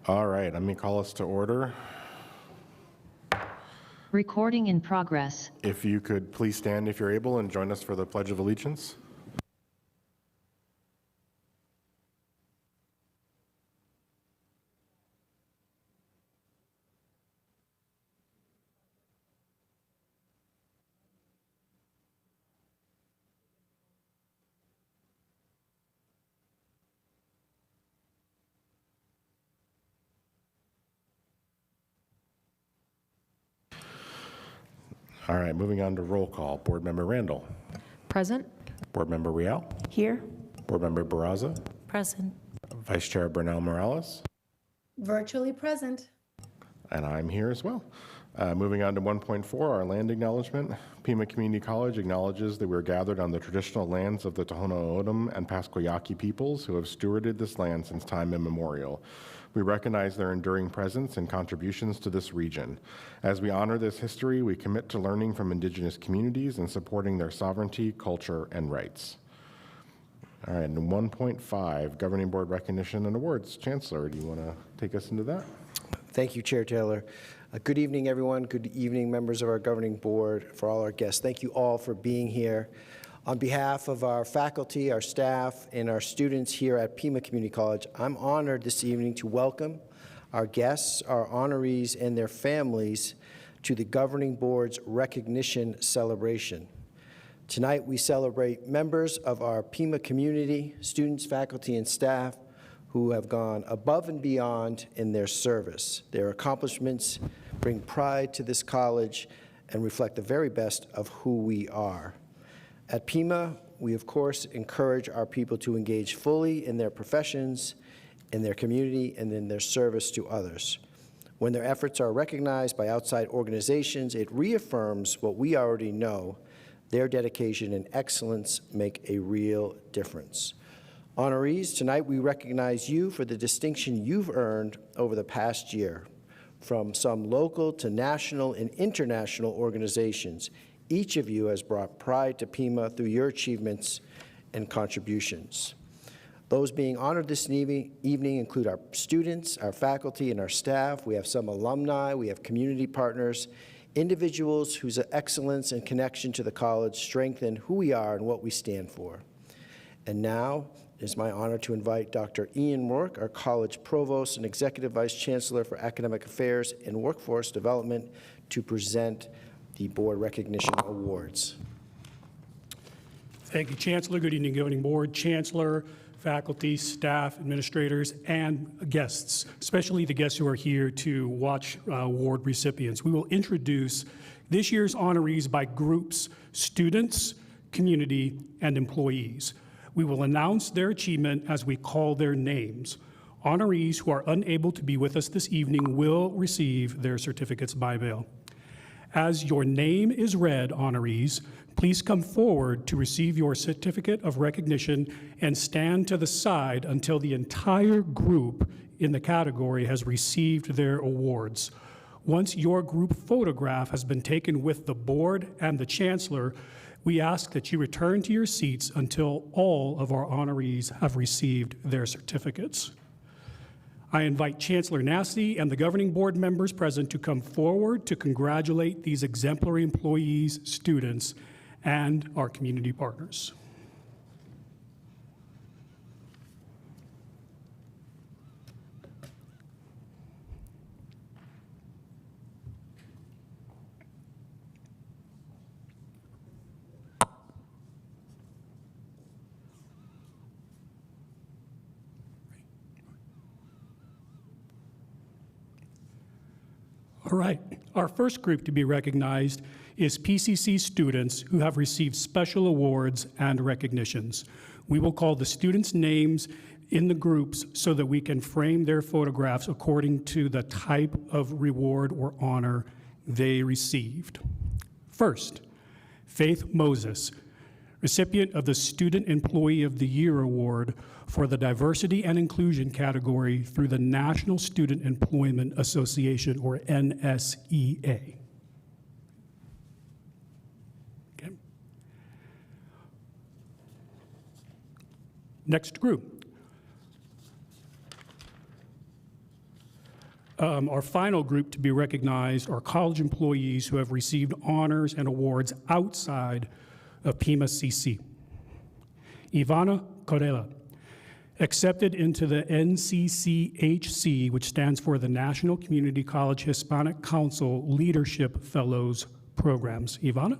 All right, let me call us to order. Recording in progress. If you could please stand if you're able and join us for the Pledge of Allegiance. All right, moving on to roll call. Board Member Randall. Present. Board Member Rial. Here. Board Member Barraza. Present. Vice Chair Bernal Morales. Virtually present. And I'm here as well. Moving on to 1.4, our land acknowledgement. Pima Community College acknowledges that we're gathered on the traditional lands of the Tohono O'odham and Pasquayaqui peoples who have stewarded this land since time immemorial. We recognize their enduring presence and contributions to this region. As we honor this history, we commit to learning from Indigenous communities and supporting their sovereignty, culture, and rights. All right, and 1.5, Governing Board Recognition and Awards. Chancellor, do you want to take us into that? Thank you, Chair Taylor. Good evening, everyone. Good evening, members of our governing board, for all our guests. Thank you all for being here. On behalf of our faculty, our staff, and our students here at Pima Community College, I'm honored this evening to welcome our guests, our honorees, and their families to the governing board's recognition celebration. Tonight, we celebrate members of our Pima community, students, faculty, and staff who have gone above and beyond in their service. Their accomplishments bring pride to this college and reflect the very best of who we are. At Pima, we of course encourage our people to engage fully in their professions, in their community, and in their service to others. When their efforts are recognized by outside organizations, it reaffirms what we already know: their dedication and excellence make a real difference. Honorees, tonight we recognize you for the distinction you've earned over the past year. From some local to national and international organizations, each of you has brought pride to Pima through your achievements and contributions. Those being honored this evening include our students, our faculty, and our staff. We have some alumni, we have community partners, individuals whose excellence and connection to the college strengthen who we are and what we stand for. And now, it is my honor to invite Dr. Ian Rourke, our college provost and executive vice chancellor for academic affairs and workforce development, to present the board recognition awards. Thank you, Chancellor. Good evening, Governing Board, Chancellor, faculty, staff, administrators, and guests, especially the guests who are here to watch award recipients. We will introduce this year's honorees by groups: students, community, and employees. We will announce their achievement as we call their names. Honorees who are unable to be with us this evening will receive their certificates by mail. As your name is read, honorees, please come forward to receive your certificate of recognition and stand to the side until the entire group in the category has received their awards. Once your group photograph has been taken with the board and the chancellor, we ask that you return to your seats until all of our honorees have received their certificates. I invite Chancellor Nasty and the governing board members present to come forward to congratulate these exemplary employees, students, and our community partners. All right, our first group to be recognized is PCC students who have received special awards and recognitions. We will call the students' names in the groups so that we can frame their photographs according to the type of reward or honor they received. First, Faith Moses, recipient of the Student Employee of the Year Award for the Diversity and Inclusion category through the National Student Employment Association, or NSEA. Okay. Next group. Our final group to be recognized are college employees who have received honors and awards outside of Pima CC. Ivana Corella, accepted into the NCCHC, which stands for the National Community College Hispanic Council Leadership Fellows Programs. Ivana?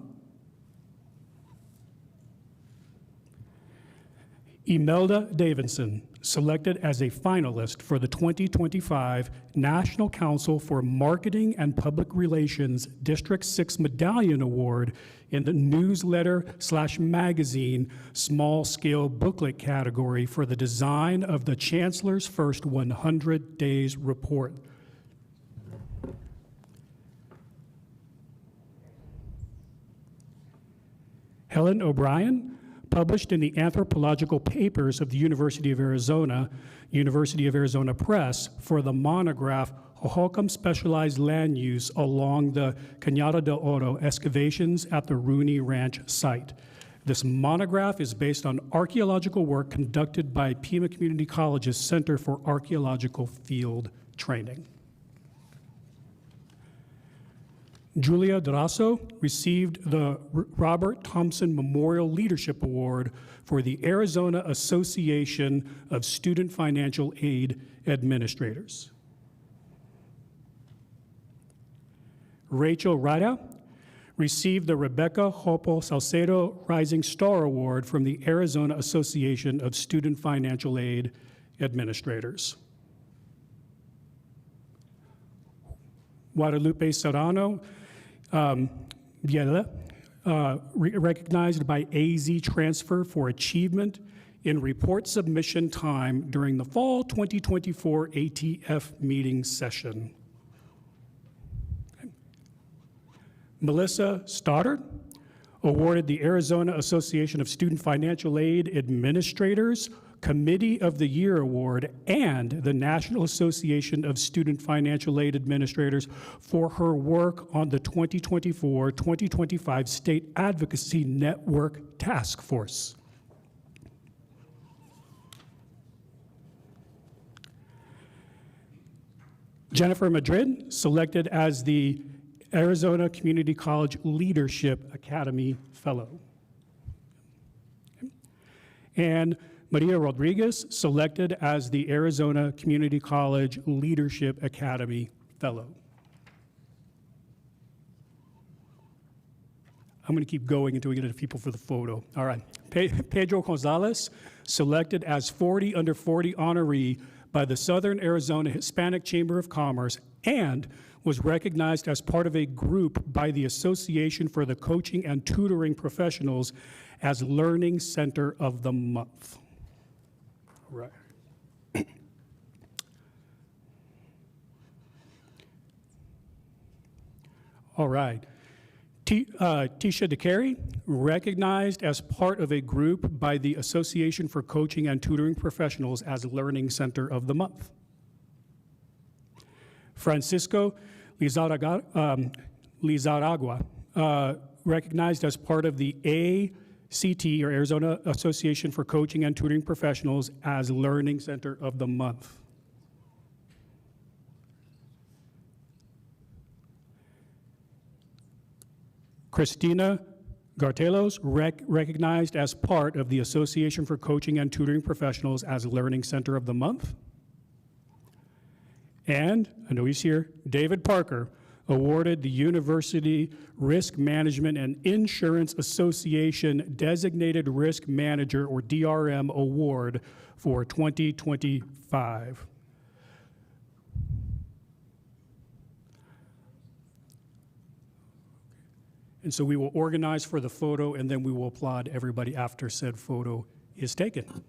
Imelda Davidson, selected as a finalist for the 2025 National Council for Marketing and Public Relations District 6 Medallion Award in the newsletter/magazine small scale booklet category for the design of the Chancellor's First 100 Days Report. Helen O'Brien, published in the Anthropological Papers of the University of Arizona Press for the monograph Hohokam Specialized Land Use along the Cañada del Oro excavations at the Rooney Ranch site. This monograph is based on archaeological work conducted by Pima Community College's Center for Archaeological Field Training. Julia Durasso received the Robert Thompson Memorial Leadership Award for the Arizona Association of Student Financial Aid Administrators. Rachel Rada received the Rebecca Hopo Salcedo Rising Star Award from the Arizona Association of Student Financial Aid Administrators. Guadalupe Serrano recognized by AZ Transfer for achievement in report submission time during the fall 2024 ATF meeting session. Melissa Stoddard, awarded the Arizona Association of Student Financial Aid Administrators Committee of the Year Award and the National Association of Student Financial Aid Administrators for her work on the 2024-2025 State Advocacy Network Task Force. Jennifer Madrid, selected as the Arizona Community College Leadership Academy Fellow. And Maria Rodriguez, selected as the Arizona Community College Leadership Academy Fellow. I'm going to keep going until we get to people for the photo. All right. Pedro Gonzalez, selected as 40 under 40 honoree by the Southern Arizona Hispanic Chamber of Commerce and was recognized as part of a group by the Association for the Coaching and Tutoring Professionals as Learning Center of the Month. Right. All right. Tisha DeCary, recognized as part of a group by the Association for Coaching and Tutoring Professionals as Learning Center of the Month. Francisco Lizaragua, recognized as part of the ACT, or Arizona Association for Coaching and Tutoring Professionals, as Learning Center of the Month. Christina Gartelos, recognized as part of the Association for Coaching and Tutoring Professionals as Learning Center of the Month. And, I know he's here, David Parker, awarded the University Risk Management and Insurance Association Designated Risk Manager, or DRM, Award for 2025. And so we will organize for the photo, and then we will applaud everybody after said photo is taken.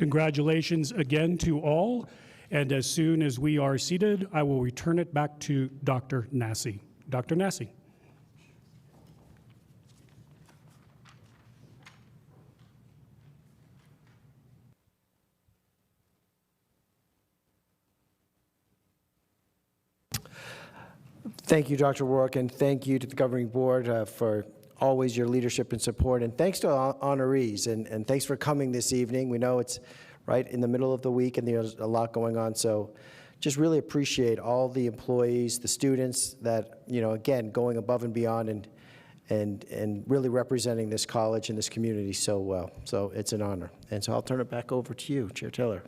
Congratulations again to all, and as soon as we are seated, I will return it back to Dr. Nassi. Dr. Nassi. Thank you, Dr. Rourke, and thank you to the governing board for always your leadership and support. And thanks to our honorees, and thanks for coming this evening. We know it's right in the middle of the week and there's a lot going on, so just really appreciate all the employees, the students that, you know, again, going above and beyond and really representing this college and this community so well. So it's an honor. And so I'll turn it back over to you, Chair Taylor.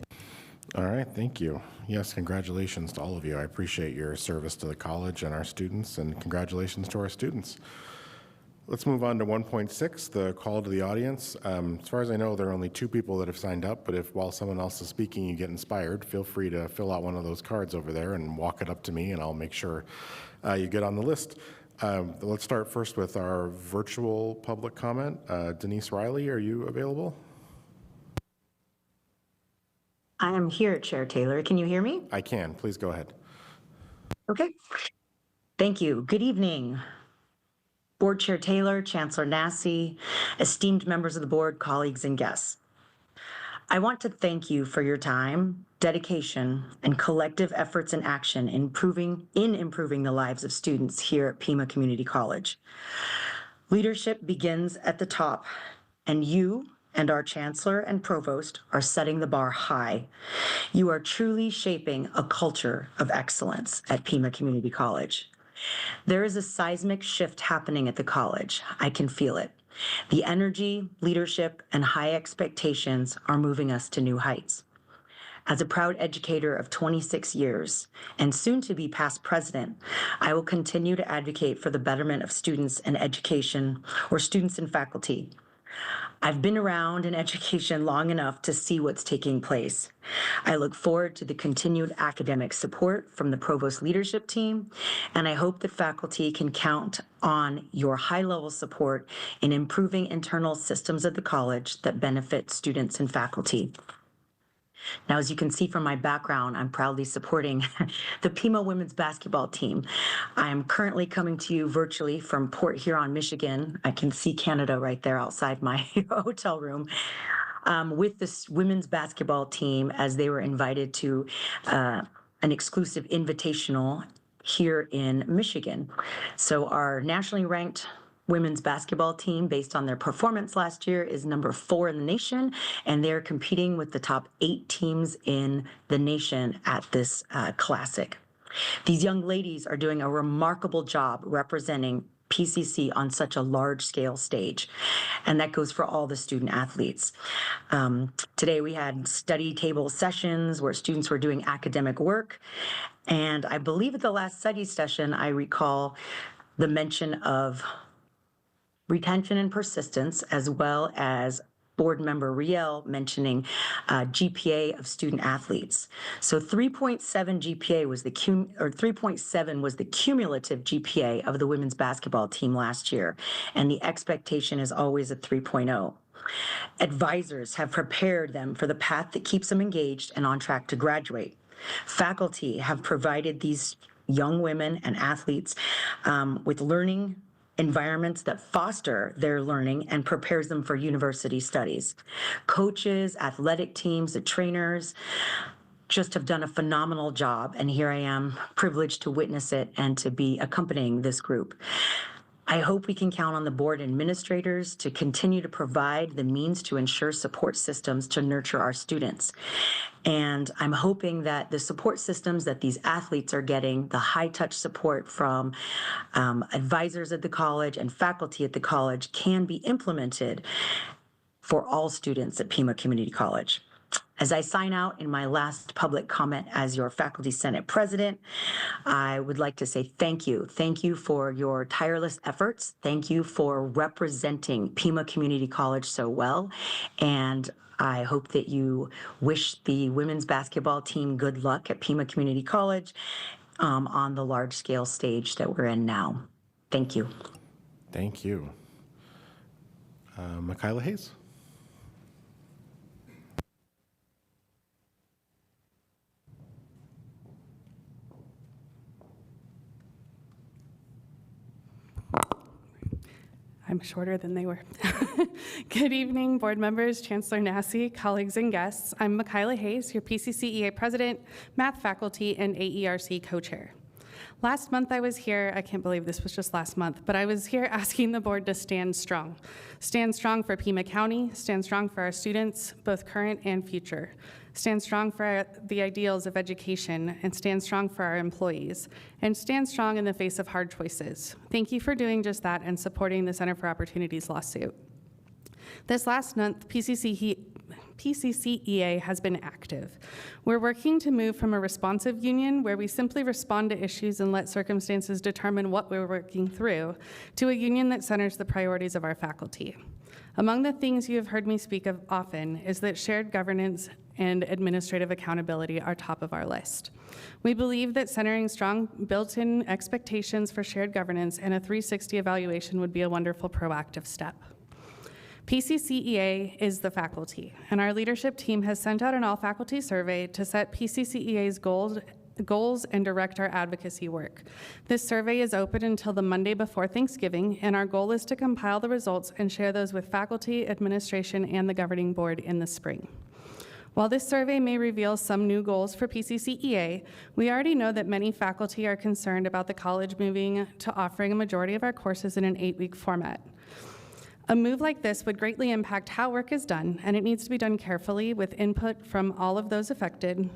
All right, thank you. Yes, congratulations to all of you. I appreciate your service to the college and our students, and congratulations to our students. Let's move on to 1.6, the call to the audience. As far as I know, there are only 2 people that have signed up, but if while someone else is speaking you get inspired, feel free to fill out one of those cards over there and walk it up to me, and I'll make sure you get on the list. Let's start first with our virtual public comment. Denise Riley, are you available? I am here, Chair Taylor. Can you hear me? I can. Please go ahead. Okay. Thank you. Good evening, Board Chair Taylor, Chancellor Nassi, esteemed members of the board, colleagues, and guests. I want to thank you for your time, dedication, and collective efforts and action in improving the lives of students here at Pima Community College. Leadership begins at the top, and you and our Chancellor and Provost are setting the bar high. You are truly shaping a culture of excellence at Pima Community College. There is a seismic shift happening at the college. I can feel it. The energy, leadership, and high expectations are moving us to new heights. As a proud educator of 26 years and soon to be past president, I will continue to advocate for the betterment of students and education, or students and faculty. I've been around in education long enough to see what's taking place. I look forward to the continued academic support from the Provost leadership team, and I hope that faculty can count on your high-level support in improving internal systems of the college that benefit students and faculty. Now, as you can see from my background, I'm proudly supporting the Pima women's basketball team. I am currently coming to you virtually from Port Huron, Michigan. I can see Canada right there outside my hotel room, with this women's basketball team as they were invited to an exclusive invitational here in Michigan. So our nationally ranked women's basketball team, based on their performance last year, is number 4 in the nation, and they're competing with the top 8 teams in the nation at this classic. These young ladies are doing a remarkable job representing PCC on such a large-scale stage, and that goes for all the student athletes. Today we had study table sessions where students were doing academic work, and I believe at the last study session I recall the mention of retention and persistence, as well as board member Riel mentioning GPA of student athletes. So 3.7 GPA was 3.7 was the cumulative GPA of the women's basketball team last year, and the expectation is always a 3.0. Advisors have prepared them for the path that keeps them engaged and on track to graduate. Faculty have provided these young women and athletes with learning environments that foster their learning and prepares them for university studies. Coaches, athletic teams, the trainers just have done a phenomenal job, and here I am privileged to witness it and to be accompanying this group. I hope we can count on the board administrators to continue to provide the means to ensure support systems to nurture our students. And I'm hoping that the support systems that these athletes are getting, the high-touch support from advisors at the college and faculty at the college, can be implemented for all students at Pima Community College. As I sign out in my last public comment as your Faculty Senate President, I would like to say thank you. Thank you for your tireless efforts. Thank you for representing Pima Community College so well. And I hope that you wish the women's basketball team good luck at Pima Community College on the large-scale stage that we're in now. Thank you. Thank you. Michaela Hayes. I'm shorter than they were. Good evening, board members, Chancellor Nassy, colleagues, and guests. I'm Michaela Hayes, your PCCEA president, math faculty, and AERC co-chair. Last month I was here, I can't believe this was just last month, but I was here asking the board to stand strong. Stand strong for Pima County, stand strong for our students, both current and future. Stand strong for the ideals of education, and stand strong for our employees, and stand strong in the face of hard choices. Thank you for doing just that and supporting the Center for Opportunities lawsuit. This last month, PCCEA has been active. We're working to move from a responsive union where we simply respond to issues and let circumstances determine what we're working through, to a union that centers the priorities of our faculty. Among the things you have heard me speak of often is that shared governance and administrative accountability are top of our list. We believe that centering strong built-in expectations for shared governance and a 360 evaluation would be a wonderful proactive step. PCCEA is the faculty, and our leadership team has sent out an all-faculty survey to set PCCEA's goals and direct our advocacy work. This survey is open until the Monday before Thanksgiving, and our goal is to compile the results and share those with faculty, administration, and the governing board in the spring. While this survey may reveal some new goals for PCCEA, we already know that many faculty are concerned about the college moving to offering a majority of our courses in an 8-week format. A move like this would greatly impact how work is done, and it needs to be done carefully with input from all of those affected.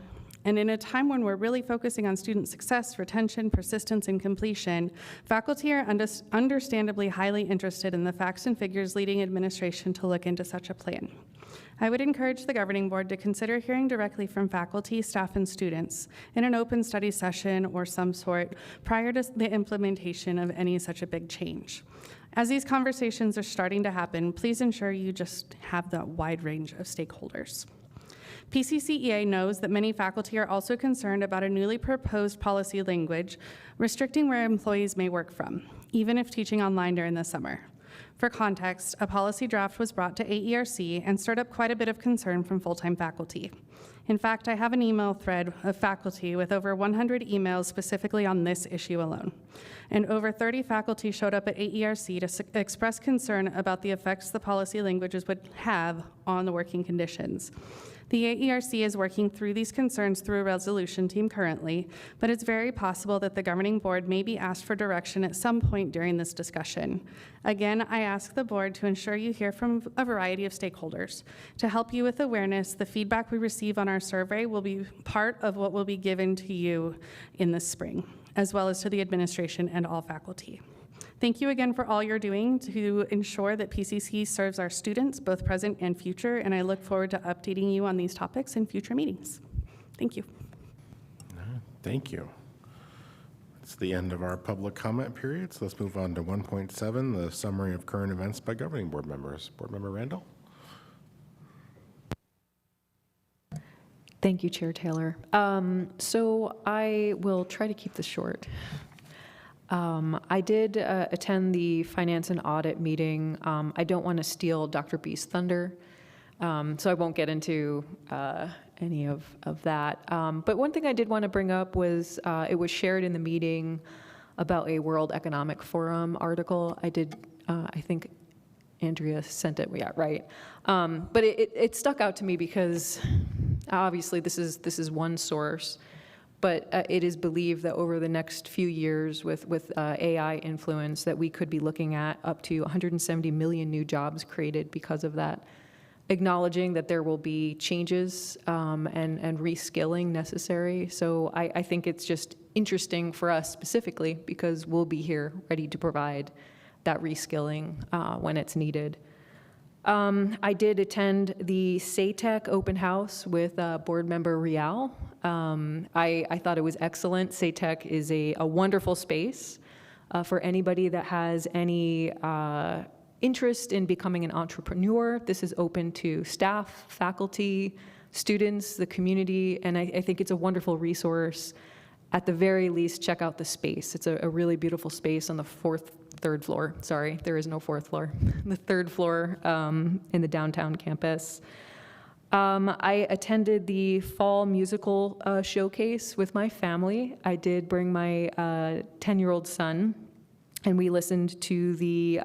And in a time when we're really focusing on student success, retention, persistence, and completion, faculty are understandably highly interested in the facts and figures leading administration to look into such a plan. I would encourage the governing board to consider hearing directly from faculty, staff, and students in an open study session or some sort prior to the implementation of any such a big change. As these conversations are starting to happen, please ensure you just have the wide range of stakeholders. PCCEA knows that many faculty are also concerned about a newly proposed policy language restricting where employees may work from, even if teaching online during the summer. For context, a policy draft was brought to AERC and stirred up quite a bit of concern from full-time faculty. In fact, I have an email thread of faculty with over 100 emails specifically on this issue alone. And over 30 faculty showed up at AERC to express concern about the effects the policy languages would have on the working conditions. The AERC is working through these concerns through a resolution team currently, but it's very possible that the governing board may be asked for direction at some point during this discussion. Again, I ask the board to ensure you hear from a variety of stakeholders. To help you with awareness, the feedback we receive on our survey will be part of what will be given to you in the spring, as well as to the administration and all faculty. Thank you again for all you're doing to ensure that PCC serves our students, both present and future, and I look forward to updating you on these topics in future meetings. Thank you. Thank you. It's the end of our public comment period, so let's move on to 1.7, the summary of current events by governing board members. Board Member Randall. Thank you, Chair Taylor. So I will try to keep this short. I did attend the Finance and Audit meeting. I don't want to steal Dr. B's thunder, so I won't get into any of that. But one thing I did want to bring up was it was shared in the meeting about a World Economic Forum article. I think Andrea sent it, yeah, right. But it stuck out to me because obviously this is one source, but it is believed that over the next few years with AI influence that we could be looking at up to 170 million new jobs created because of that, acknowledging that there will be changes and reskilling necessary. So I think it's just interesting for us specifically because we'll be here ready to provide that reskilling when it's needed. I did attend the SATEC open house with board member Rial. I thought it was excellent. SATEC is a wonderful space for anybody that has any interest in becoming an entrepreneur. This is open to staff, faculty, students, the community, and I think it's a wonderful resource. At the very least, check out the space. It's a really beautiful space on the third floor. Sorry, there is no fourth floor. The third floor in the downtown campus. I attended the fall musical showcase with my family. I did bring my 10-year-old son, and we listened to the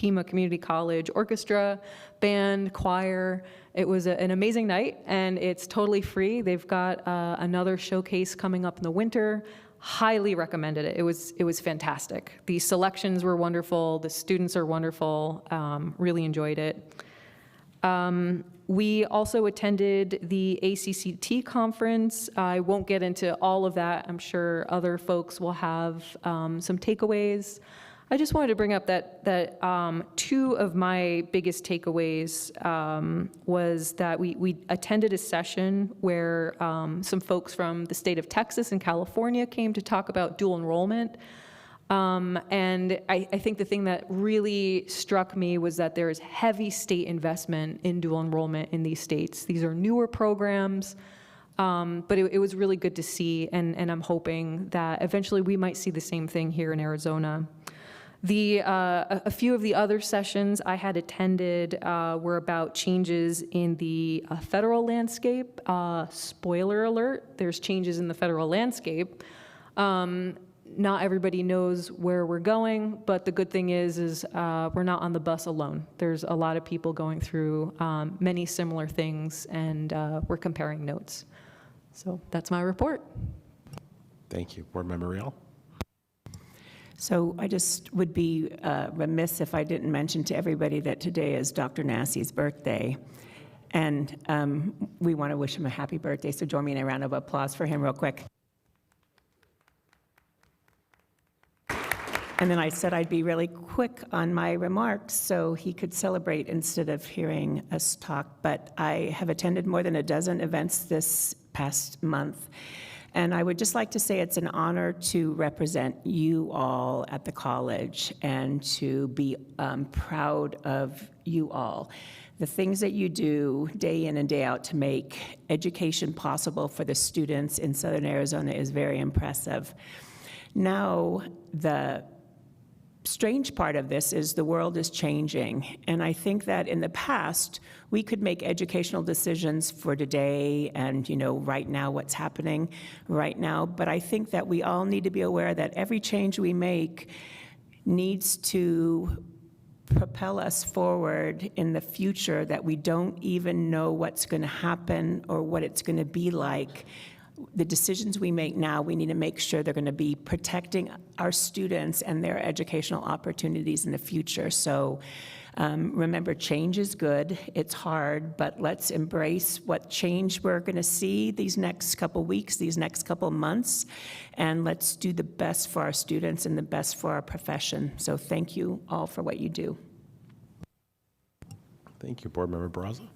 Pima Community College Orchestra, band, choir. It was an amazing night, and it's totally free. They've got another showcase coming up in the winter. Highly recommended it. It was fantastic. The selections were wonderful. The students are wonderful. Really enjoyed it. We also attended the ACCT conference. I won't get into all of that. I'm sure other folks will have some takeaways. I just wanted to bring up that two of my biggest takeaways was that we attended a session where some folks from the state of Texas and California came to talk about dual enrollment. And I think the thing that really struck me was that there is heavy state investment in dual enrollment in these states. These are newer programs, but it was really good to see, and I'm hoping that eventually we might see the same thing here in Arizona. A few of the other sessions I had attended were about changes in the federal landscape. Spoiler alert, there's changes in the federal landscape. Not everybody knows where we're going, but the good thing is we're not on the bus alone. There's a lot of people going through many similar things, and we're comparing notes. So that's my report. Thank you. Board Member Rial. So I just would be remiss if I didn't mention to everybody that today is Dr. Nassie's birthday. And we want to wish him a happy birthday, so join me in a round of applause for him real quick. And then I said I'd be really quick on my remarks so he could celebrate instead of hearing us talk. But I have attended more than a dozen events this past month. And I would just like to say it's an honor to represent you all at the college and to be proud of you all. The things that you do day in and day out to make education possible for the students in Southern Arizona is very impressive. Now, the strange part of this is the world is changing, and I think that in the past we could make educational decisions for today and right now what's happening right now, but I think that we all need to be aware that every change we make needs to propel us forward in the future, that we don't even know what's going to happen or what it's going to be like. The decisions we make now, we need to make sure they're going to be protecting our students and their educational opportunities in the future. So remember, change is good. It's hard, but let's embrace what change we're going to see these next couple weeks, these next couple months, and let's do the best for our students and the best for our profession. So thank you all for what you do. Thank you. Board Member Barraza.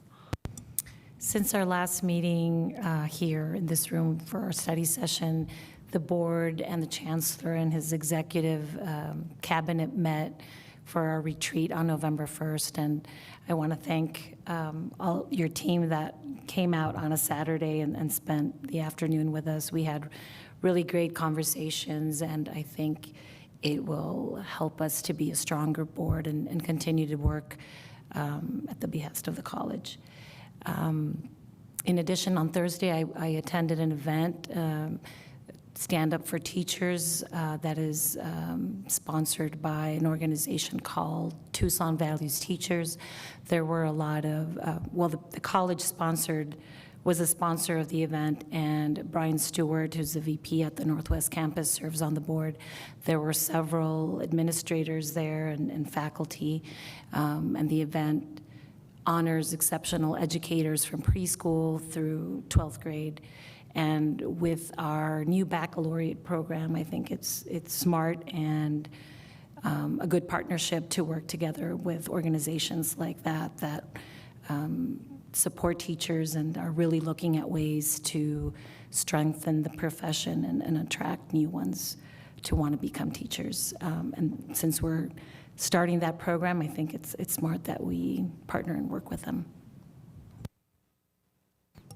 Since our last meeting here in this room for our study session, the board and the chancellor and his executive cabinet met for our retreat on November 1st. And I want to thank all your team that came out on a Saturday and spent the afternoon with us. We had really great conversations, and I think it will help us to be a stronger board and continue to work at the behest of the college. In addition, on Thursday, I attended an event, Stand Up for Teachers, that is sponsored by an organization called Tucson Values Teachers. There were a lot of, the college was a sponsor of the event, and Brian Stewart, who's the VP at the Northwest Campus, serves on the board. There were several administrators there and faculty, and the event honors exceptional educators from preschool through 12th grade. And with our new baccalaureate program, I think it's smart and a good partnership to work together with organizations like that support teachers and are really looking at ways to strengthen the profession and attract new ones to want to become teachers. And since we're starting that program, I think it's smart that we partner and work with them.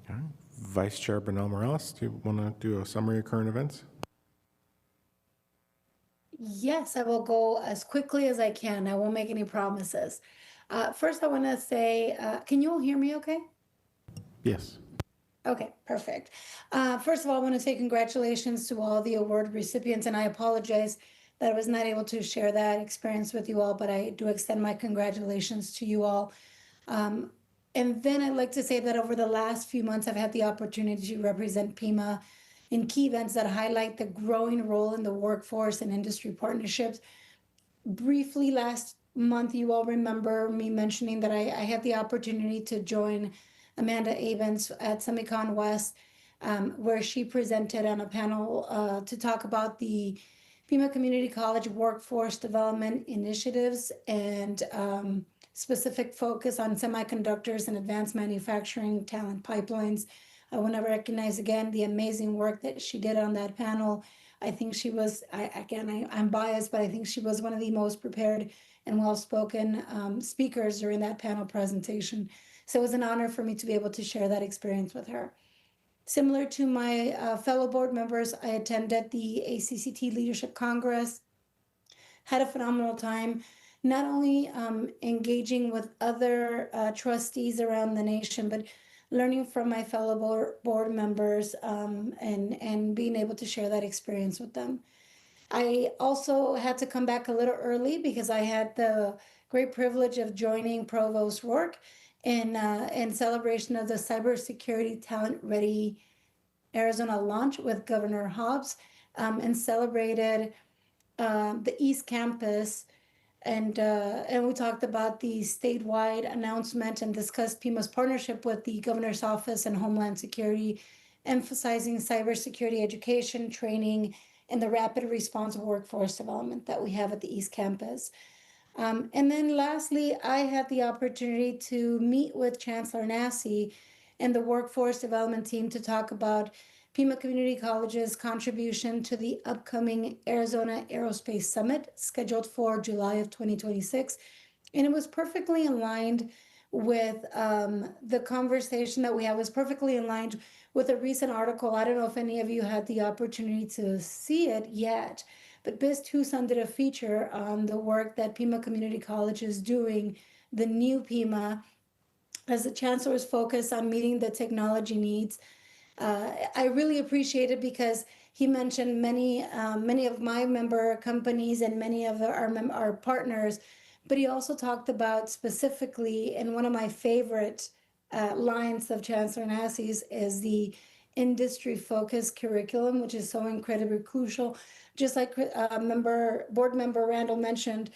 All right. Vice Chair Bernal Morales, do you want to do a summary of current events? Yes, I will go as quickly as I can. I won't make any promises. First, I want to say, can you all hear me okay? Yes. Okay, perfect. First of all, I want to say congratulations to all the award recipients, and I apologize that I was not able to share that experience with you all, but I do extend my congratulations to you all. And then I'd like to say that over the last few months, I've had the opportunity to represent Pima in key events that highlight the growing role in the workforce and industry partnerships. Briefly, last month, you all remember me mentioning that I had the opportunity to join Amanda Avens at Semicon West, where she presented on a panel to talk about the Pima Community College workforce development initiatives and specific focus on semiconductors and advanced manufacturing talent pipelines. I want to recognize again the amazing work that she did on that panel. I think she was, I'm biased, but I think she was one of the most prepared and well-spoken speakers during that panel presentation. So it was an honor for me to be able to share that experience with her. Similar to my fellow board members, I attended the ACCT Leadership Congress, had a phenomenal time, not only engaging with other trustees around the nation, but learning from my fellow board members and being able to share that experience with them. I also had to come back a little early because I had the great privilege of joining Provost Rourke in celebration of the Cybersecurity Talent Ready Arizona launch with Governor Hobbs, and celebrated the East Campus. And we talked about the statewide announcement and discussed Pima's partnership with the Governor's Office and Homeland Security, emphasizing cybersecurity education, training, and the rapid response workforce development that we have at the East Campus. And then lastly, I had the opportunity to meet with Chancellor Nassy and the workforce development team to talk about Pima Community College's contribution to the upcoming Arizona Aerospace Summit scheduled for July of 2026. And it was perfectly aligned with the conversation that we had, was perfectly aligned with a recent article. I don't know if any of you had the opportunity to see it yet, but BIS Tucson did a feature on the work that Pima Community College is doing, the new Pima, as the chancellor's focus on meeting the technology needs. I really appreciate it because he mentioned many of my member companies and many of our partners, but he also talked about specifically, and one of my favorite lines of Chancellor Nassy's is the industry-focused curriculum, which is so incredibly crucial. Just like board member Randall mentioned,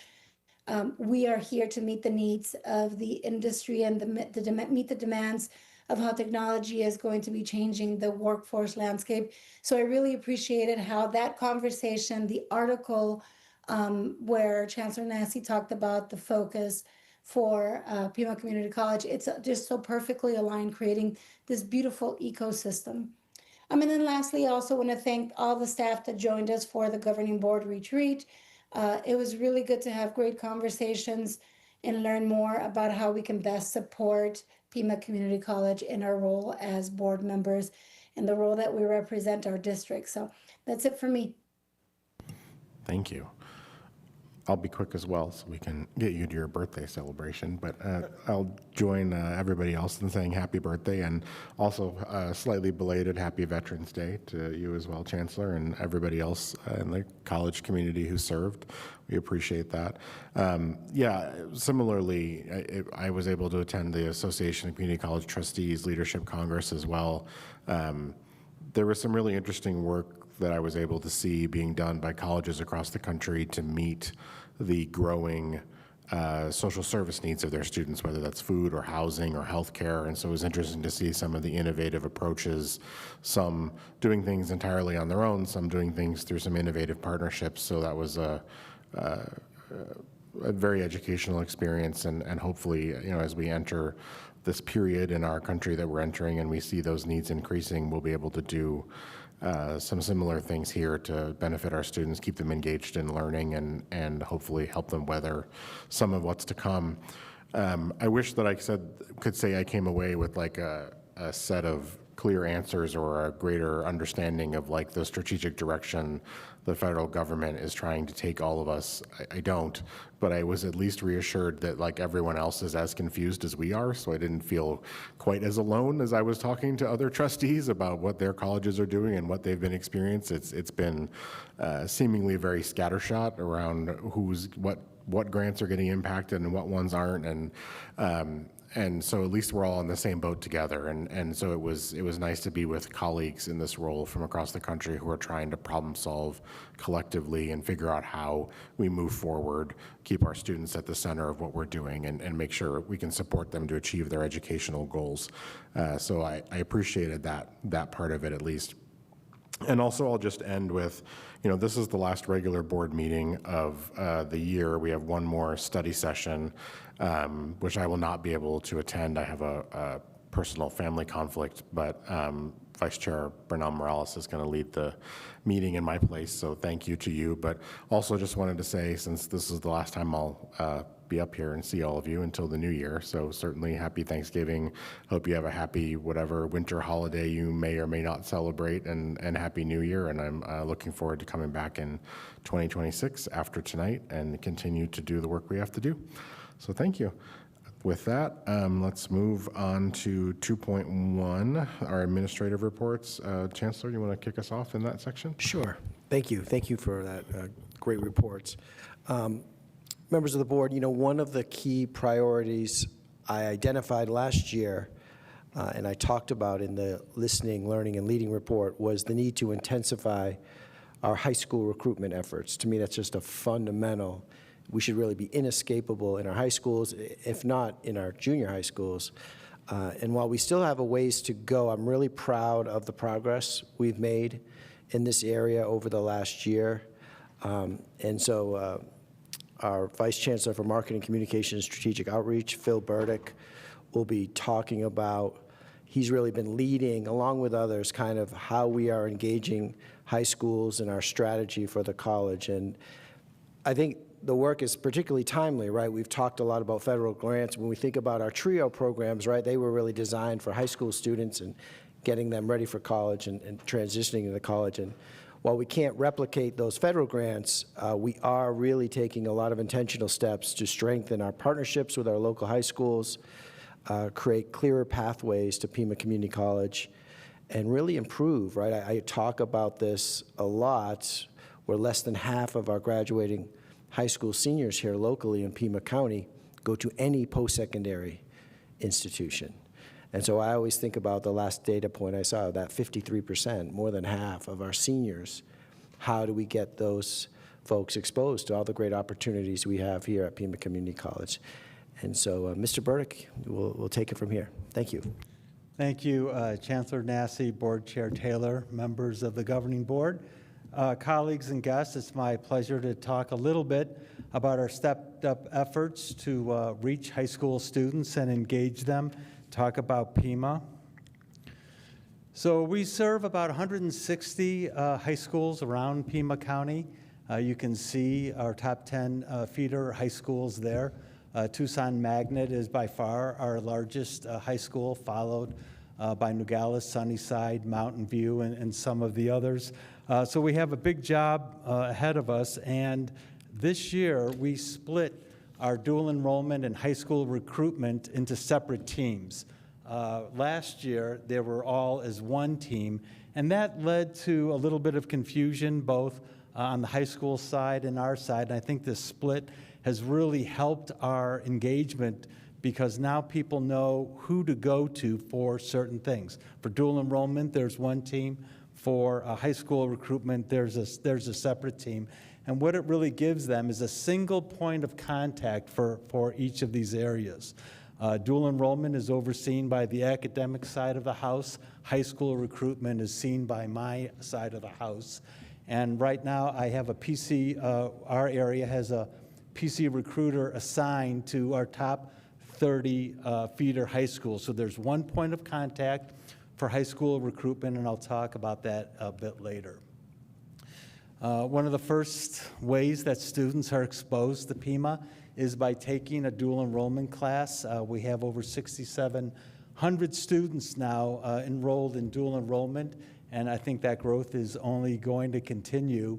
we are here to meet the needs of the industry and meet the demands of how technology is going to be changing the workforce landscape. So I really appreciated how that conversation, the article where Chancellor Nassy talked about the focus for Pima Community College, it's just so perfectly aligned, creating this beautiful ecosystem. And then lastly, I also want to thank all the staff that joined us for the governing board retreat. It was really good to have great conversations and learn more about how we can best support Pima Community College in our role as board members and the role that we represent our district. So that's it for me. Thank you. I'll be quick as well so we can get you to your birthday celebration, but I'll join everybody else in saying happy birthday and also slightly belated happy Veterans Day to you as well, Chancellor, and everybody else in the college community who served. We appreciate that. Yeah, similarly, I was able to attend the Association of Community College Trustees Leadership Congress as well. There was some really interesting work that I was able to see being done by colleges across the country to meet the growing social service needs of their students, whether that's food or housing or healthcare. And so it was interesting to see some of the innovative approaches, some doing things entirely on their own, some doing things through some innovative partnerships. So that was a very educational experience, and hopefully, you know, as we enter this period in our country that we're entering and we see those needs increasing, we'll be able to do some similar things here to benefit our students, keep them engaged in learning, and hopefully help them weather some of what's to come. I wish that I could say I came away with like a set of clear answers or a greater understanding of like the strategic direction the federal government is trying to take all of us. I don't, but I was at least reassured that like everyone else is as confused as we are, so I didn't feel quite as alone as I was talking to other trustees about what their colleges are doing and what they've been experiencing. It's been seemingly very scattershot around what grants are getting impacted and what ones aren't, and so at least we're all on the same boat together. And so it was nice to be with colleagues in this role from across the country who are trying to problem solve collectively and figure out how we move forward, keep our students at the center of what we're doing, and make sure we can support them to achieve their educational goals. So I appreciated that part of it at least. And also, I'll just end with, this is the last regular board meeting of the year. We have one more study session, which I will not be able to attend. I have a personal family conflict, but Vice Chair Bernal Morales is going to lead the meeting in my place, so thank you to you. But also just wanted to say, since this is the last time I'll be up here and see all of you until the new year, so certainly happy Thanksgiving. Hope you have a happy whatever winter holiday you may or may not celebrate, and happy new year. And I'm looking forward to coming back in 2026 after tonight and continue to do the work we have to do. So thank you. With that, let's move on to 2.1, our administrative reports. Chancellor, you want to kick us off in that section? Sure. Thank you. Thank you for that great reports. Members of the board, one of the key priorities I identified last year and I talked about in the listening, learning, and leading report was the need to intensify our high school recruitment efforts. To me, that's just a fundamental. We should really be inescapable in our high schools, if not in our junior high schools. And while we still have a ways to go, I'm really proud of the progress we've made in this area over the last year. And so our Vice Chancellor for Marketing, Communication, and Strategic Outreach, Phil Burdick, will be talking about, he's really been leading, along with others, kind of how we are engaging high schools and our strategy for the college. And I think the work is particularly timely, right? We've talked a lot about federal grants. When we think about our TRIO programs, right, they were really designed for high school students and getting them ready for college and transitioning into college. And while we can't replicate those federal grants, we are really taking a lot of intentional steps to strengthen our partnerships with our local high schools, create clearer pathways to Pima Community College, and really improve, right? I talk about this a lot, where less than half of our graduating high school seniors here locally in Pima County go to any post-secondary institution. And so I always think about the last data point I saw, that 53%, more than half of our seniors. How do we get those folks exposed to all the great opportunities we have here at Pima Community College? And so Mr. Burdick will take it from here. Thank you. Thank you, Chancellor Nassy, Board Chair Taylor, members of the governing board. Colleagues and guests, it's my pleasure to talk a little bit about our stepped-up efforts to reach high school students and engage them, talk about Pima. So we serve about 160 high schools around Pima County. You can see our top 10 feeder high schools there. Tucson Magnet is by far our largest high school, followed by Nogales, Sunnyside, Mountain View, and some of the others. So we have a big job ahead of us, and this year we split our dual enrollment and high school recruitment into separate teams. Last year they were all as one team, and that led to a little bit of confusion both on the high school side and our side, and I think this split has really helped our engagement because now people know who to go to for certain things. For dual enrollment, there's one team. For high school recruitment, there's a separate team. And what it really gives them is a single point of contact for each of these areas. Dual enrollment is overseen by the academic side of the house. High school recruitment is seen by my side of the house. And right now I have a PC, our area has a PC recruiter assigned to our top 30 feeder high schools. So there's one point of contact for high school recruitment, and I'll talk about that a bit later. One of the first ways that students are exposed to Pima is by taking a dual enrollment class. We have over 67 100 students now enrolled in dual enrollment, and I think that growth is only going to continue.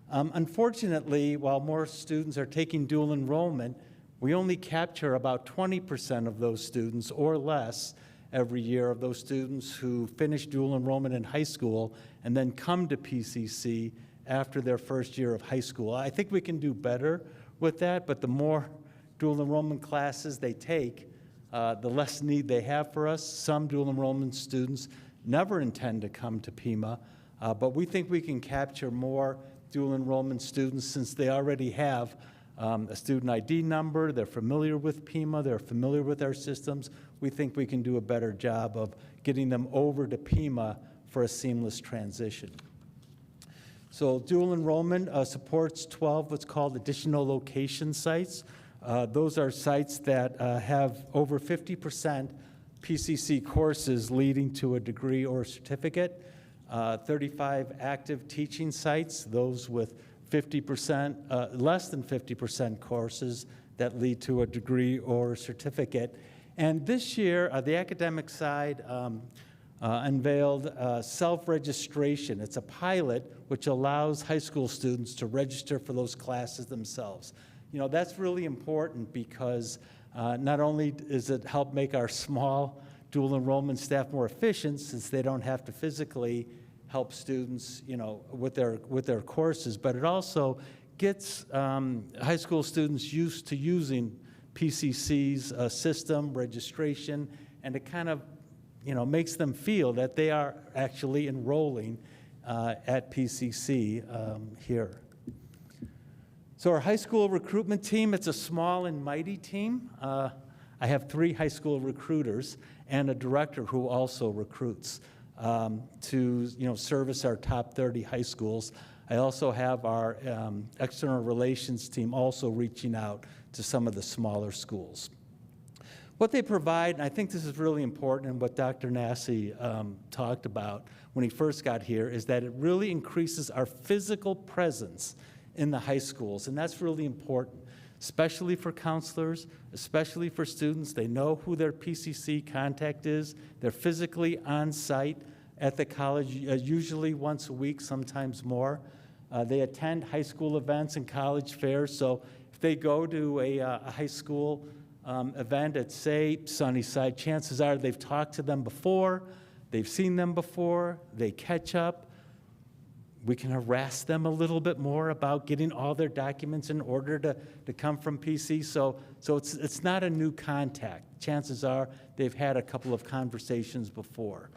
Unfortunately, while more students are taking dual enrollment, we only capture about 20% of those students or less every year of those students who finish dual enrollment in high school and then come to PCC after their first year of high school. I think we can do better with that, but the more dual enrollment classes they take, the less need they have for us. Some dual enrollment students never intend to come to Pima, but we think we can capture more dual enrollment students since they already have a student ID number, they're familiar with Pima, they're familiar with our systems. We think we can do a better job of getting them over to Pima for a seamless transition. So dual enrollment supports 12 what's called additional location sites. Those are sites that have over 50% PCC courses leading to a degree or a certificate. 35 active teaching sites, those with 50%, less than 50% courses that lead to a degree or a certificate. And this year, the academic side unveiled self-registration. It's a pilot which allows high school students to register for those classes themselves. You know, that's really important because not only does it help make our small dual enrollment staff more efficient since they don't have to physically help students, you know, with their courses, but it also gets high school students used to using PCC's system, registration, and it kind of, you know, makes them feel that they are actually enrolling at PCC here. So our high school recruitment team, it's a small and mighty team. I have 3 high school recruiters and a director who also recruits to, you know, service our top 30 high schools. I also have our external relations team also reaching out to some of the smaller schools. What they provide, and I think this is really important and what Dr. Nassi talked about when he first got here, is that it really increases our physical presence in the high schools, and that's really important, especially for counselors, especially for students. They know who their PCC contact is. They're physically on site at the college, usually once a week, sometimes more. They attend high school events and college fairs, so if they go to a high school event at, say, Sunnyside, chances are they've talked to them before, they've seen them before, they catch up. We can harass them a little bit more about getting all their documents in order to come from PC. So it's not a new contact. Chances are they've had a couple of conversations before.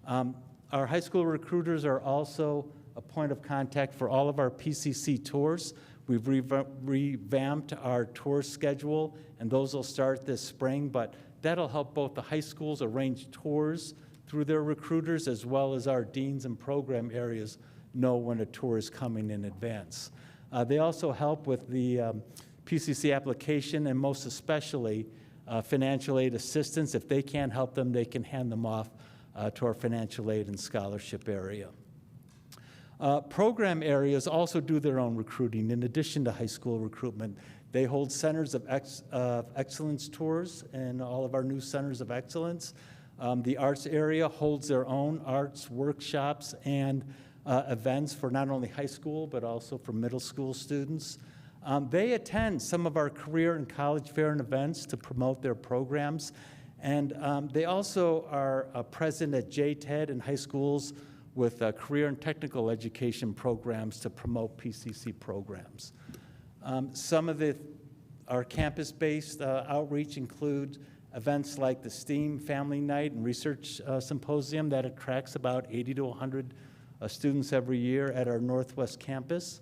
Our high school recruiters are also a point of contact for all of our PCC tours. We've revamped our tour schedule, and those will start this spring, but that'll help both the high schools arrange tours through their recruiters as well as our deans and program areas know when a tour is coming in advance. They also help with the PCC application and most especially financial aid assistance. If they can't help them, they can hand them off to our financial aid and scholarship area. Program areas also do their own recruiting in addition to high school recruitment. They hold centers of excellence tours in all of our new centers of excellence. The arts area holds their own arts workshops and events for not only high school, but also for middle school students. They attend some of our career and college fair and events to promote their programs. And they also are present at JTED in high schools with career and technical education programs to promote PCC programs. Some of our campus-based outreach include events like the STEAM Family Night and Research Symposium that attracts about 80 to 100 students every year at our Northwest campus.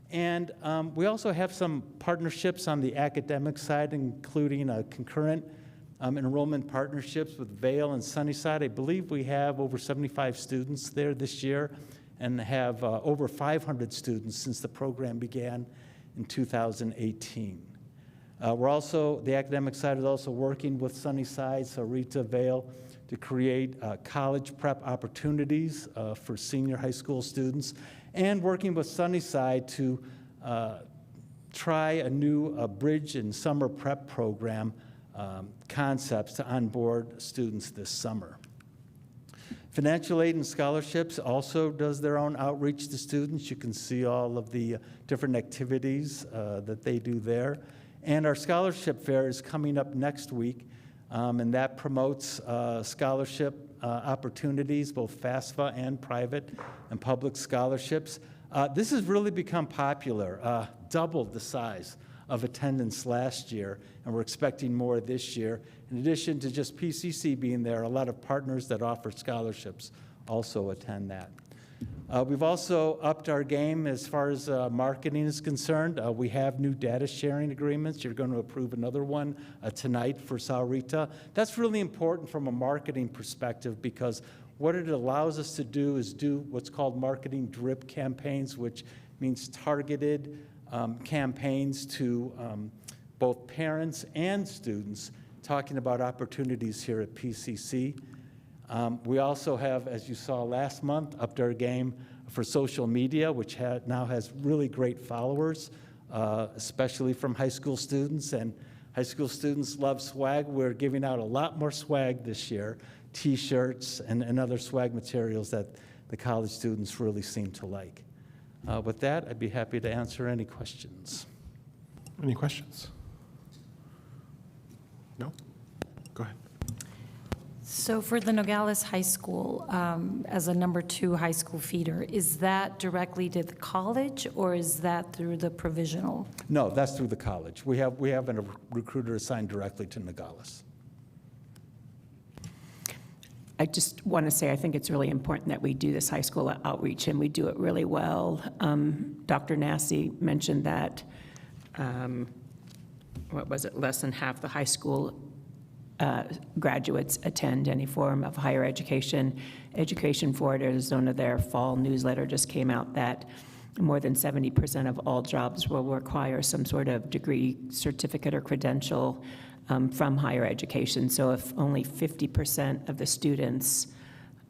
And we also have some partnerships on the academic side, including concurrent enrollment partnerships with Vail and Sunnyside. I believe we have over 75 students there this year and have over 500 students since the program began in 2018. The academic side is also working with Sunnyside, Sarita, Vail, to create college prep opportunities for senior high school students, and working with Sunnyside to try a new bridge and summer prep program concepts to onboard students this summer. Financial Aid and Scholarships also does their own outreach to students. You can see all of the different activities that they do there. And our scholarship fair is coming up next week, and that promotes scholarship opportunities, both FAFSA and private and public scholarships. This has really become popular, doubled the size of attendance last year, and we're expecting more this year. In addition to just PCC being there, a lot of partners that offer scholarships also attend that. We've also upped our game as far as marketing is concerned. We have new data sharing agreements. You're going to approve another one tonight for Saurita. That's really important from a marketing perspective because what it allows us to do is do what's called marketing drip campaigns, which means targeted campaigns to both parents and students talking about opportunities here at PCC. We also have, as you saw last month, upped our game for social media, which now has really great followers, especially from high school students. And high school students love swag. We're giving out a lot more swag this year, T-shirts and other swag materials that the college students really seem to like. With that, I'd be happy to answer any questions. Any questions? No? Go ahead. So for the Nogales High School, as a number 2 high school feeder, is that directly to the college or is that through the provisional? No, that's through the college. We have a recruiter assigned directly to Nogales. I just want to say I think it's really important that we do this high school outreach, and we do it really well. Dr. Nassi mentioned that, less than half the high school graduates attend any form of higher education. Education for Arizona, their fall newsletter just came out that more than 70% of all jobs will require some sort of degree, certificate, or credential from higher education. So if only 50% of the students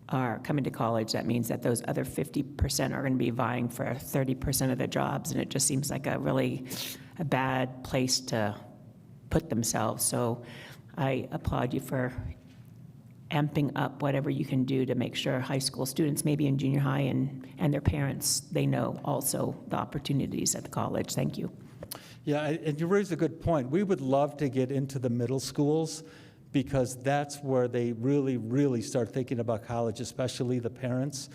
are coming to college, that means that those other 50% are going to be vying for 30% of the jobs, and it just seems like a bad place to put themselves. So I applaud you for amping up whatever you can do to make sure high school students, maybe in junior high, and their parents, they know also the opportunities at the college. Thank you. Yeah, and you raise a good point. We would love to get into the middle schools because that's where they really, really start thinking about college, especially the parents.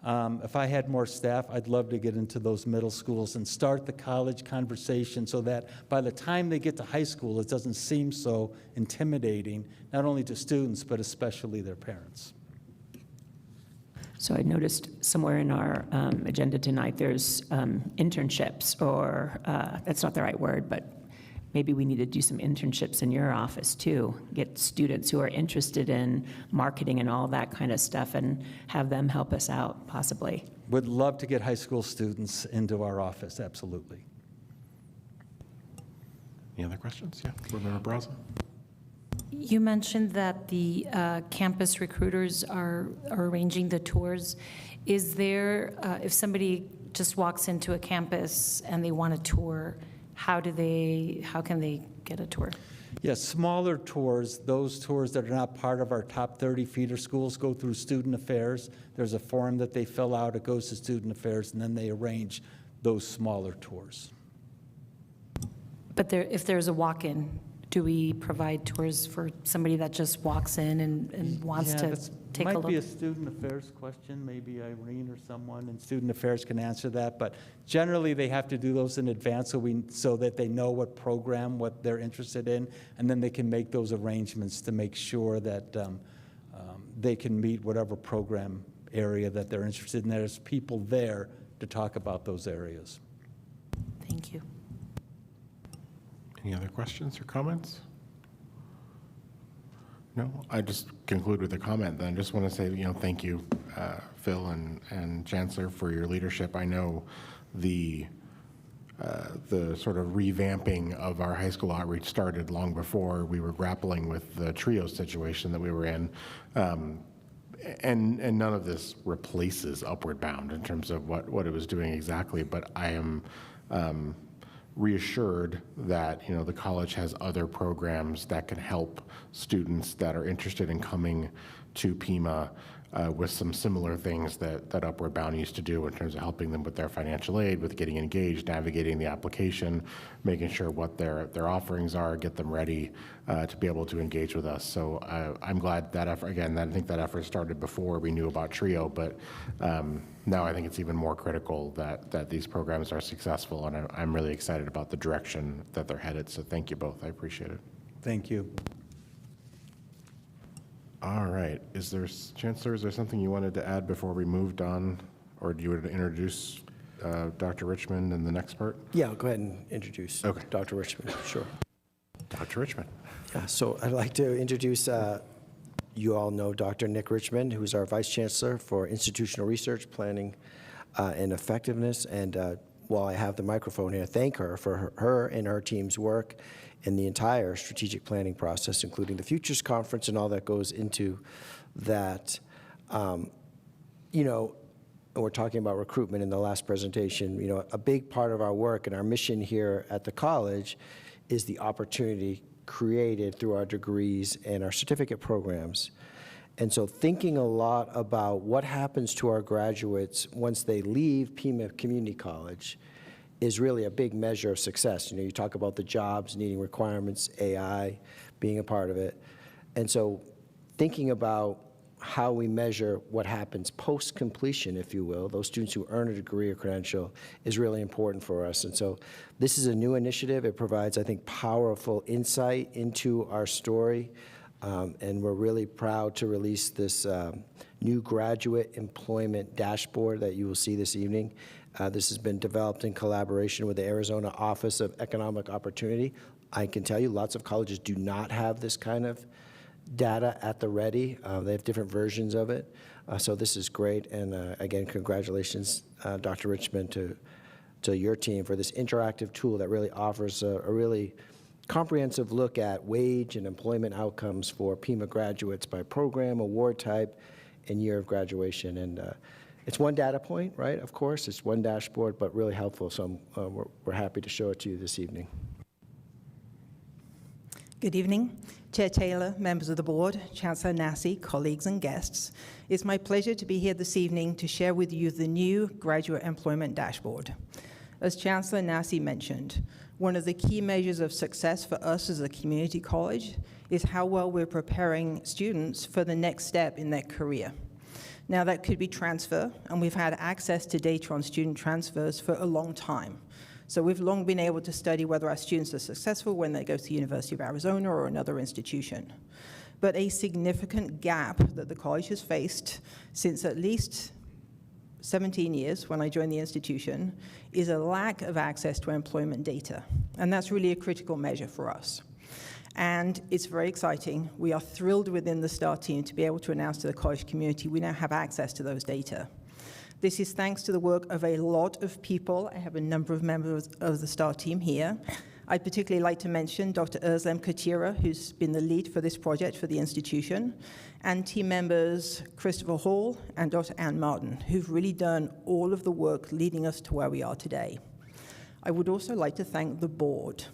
If I had more staff, I'd love to get into those middle schools and start the college conversation so that by the time they get to high school, it doesn't seem so intimidating, not only to students, but especially their parents. So I noticed somewhere in our agenda tonight, there's internships, or that's not the right word, but maybe we need to do some internships in your office too. Get students who are interested in marketing and all that kind of stuff and have them help us out, possibly. Would love to get high school students into our office, absolutely. Any other questions? Yeah, Board Member Braza. You mentioned that the campus recruiters are arranging the tours. Is there, if somebody just walks into a campus and they want a tour, how can they get a tour? Yes, smaller tours, those tours that are not part of our top 30 feeder schools go through Student Affairs. There's a form that they fill out, it goes to Student Affairs, and then they arrange those smaller tours. But if there's a walk-in, do we provide tours for somebody that just walks in and wants to take a look? Might be a Student Affairs question, maybe Irene or someone in Student Affairs can answer that, but generally they have to do those in advance so that they know what program, what they're interested in, and then they can make those arrangements to make sure that they can meet whatever program area that they're interested in. There's people there to talk about those areas. Thank you. Any other questions or comments? No, I just conclude with a comment. Then I just want to say, thank you, Phil and Chancellor, for your leadership. I know the sort of revamping of our high school outreach started long before we were grappling with the trio situation that we were in. And none of this replaces Upward Bound in terms of what it was doing exactly, but I am reassured that, the college has other programs that can help students that are interested in coming to Pima with some similar things that Upward Bound used to do in terms of helping them with their financial aid, with getting engaged, navigating the application, making sure what their offerings are, get them ready to be able to engage with us. So I'm glad that effort, again, I think that effort started before we knew about TRIO, but now I think it's even more critical that these programs are successful, and I'm really excited about the direction that they're headed. So thank you both. I appreciate it. Thank you. All right. Chancellor, is there something you wanted to add before we moved on, or do you want to introduce Dr. Richmond in the next part? Yeah, I'll go ahead and introduce Dr. Richmond, sure. Dr. Richmond. Yeah, so I'd like to introduce, you all know Dr. Nick Richmond, who's our Vice Chancellor for Institutional Research, Planning, and Effectiveness. And while I have the microphone here, thank her for her and her team's work in the entire strategic planning process, including the Futures Conference and all that goes into that. And we're talking about recruitment in the last presentation. A big part of our work and our mission here at the college is the opportunity created through our degrees and our certificate programs. And so thinking a lot about what happens to our graduates once they leave Pima Community College is really a big measure of success. You talk about the jobs needing requirements, AI being a part of it. And so thinking about how we measure what happens post-completion, if you will, those students who earn a degree or credential, is really important for us. And so this is a new initiative. It provides, I think, powerful insight into our story. And we're really proud to release this new graduate employment dashboard that you will see this evening. This has been developed in collaboration with the Arizona Office of Economic Opportunity. I can tell you lots of colleges do not have this kind of data at the ready. They have different versions of it. So this is great. And again, congratulations, Dr. Richmond, to your team for this interactive tool that really offers a really comprehensive look at wage and employment outcomes for Pima graduates by program, award type, and year of graduation. And it's one data point, right? Of course, it's one dashboard, but really helpful. So we're happy to show it to you this evening. Good evening. Chair Taylor, members of the board, Chancellor Nassi, colleagues and guests. It's my pleasure to be here this evening to share with you the new graduate employment dashboard. As Chancellor Nassi mentioned, one of the key measures of success for us as a community college is how well we're preparing students for the next step in their career. Now, that could be transfer, and we've had access to data on student transfers for a long time. So we've long been able to study whether our students are successful when they go to the University of Arizona or another institution. But a significant gap that the college has faced since at least 17 years when I joined the institution is a lack of access to employment data. And that's really a critical measure for us. And it's very exciting. We are thrilled within the STAR team to be able to announce to the college community we now have access to those data. This is thanks to the work of a lot of people. I have a number of members of the STAR team here. I'd particularly like to mention Dr. Özlem Katira, who's been the lead for this project for the institution, and team members Christopher Hall and Dr. Ann Martin, who've really done all of the work leading us to where we are today. I would also like to thank the board.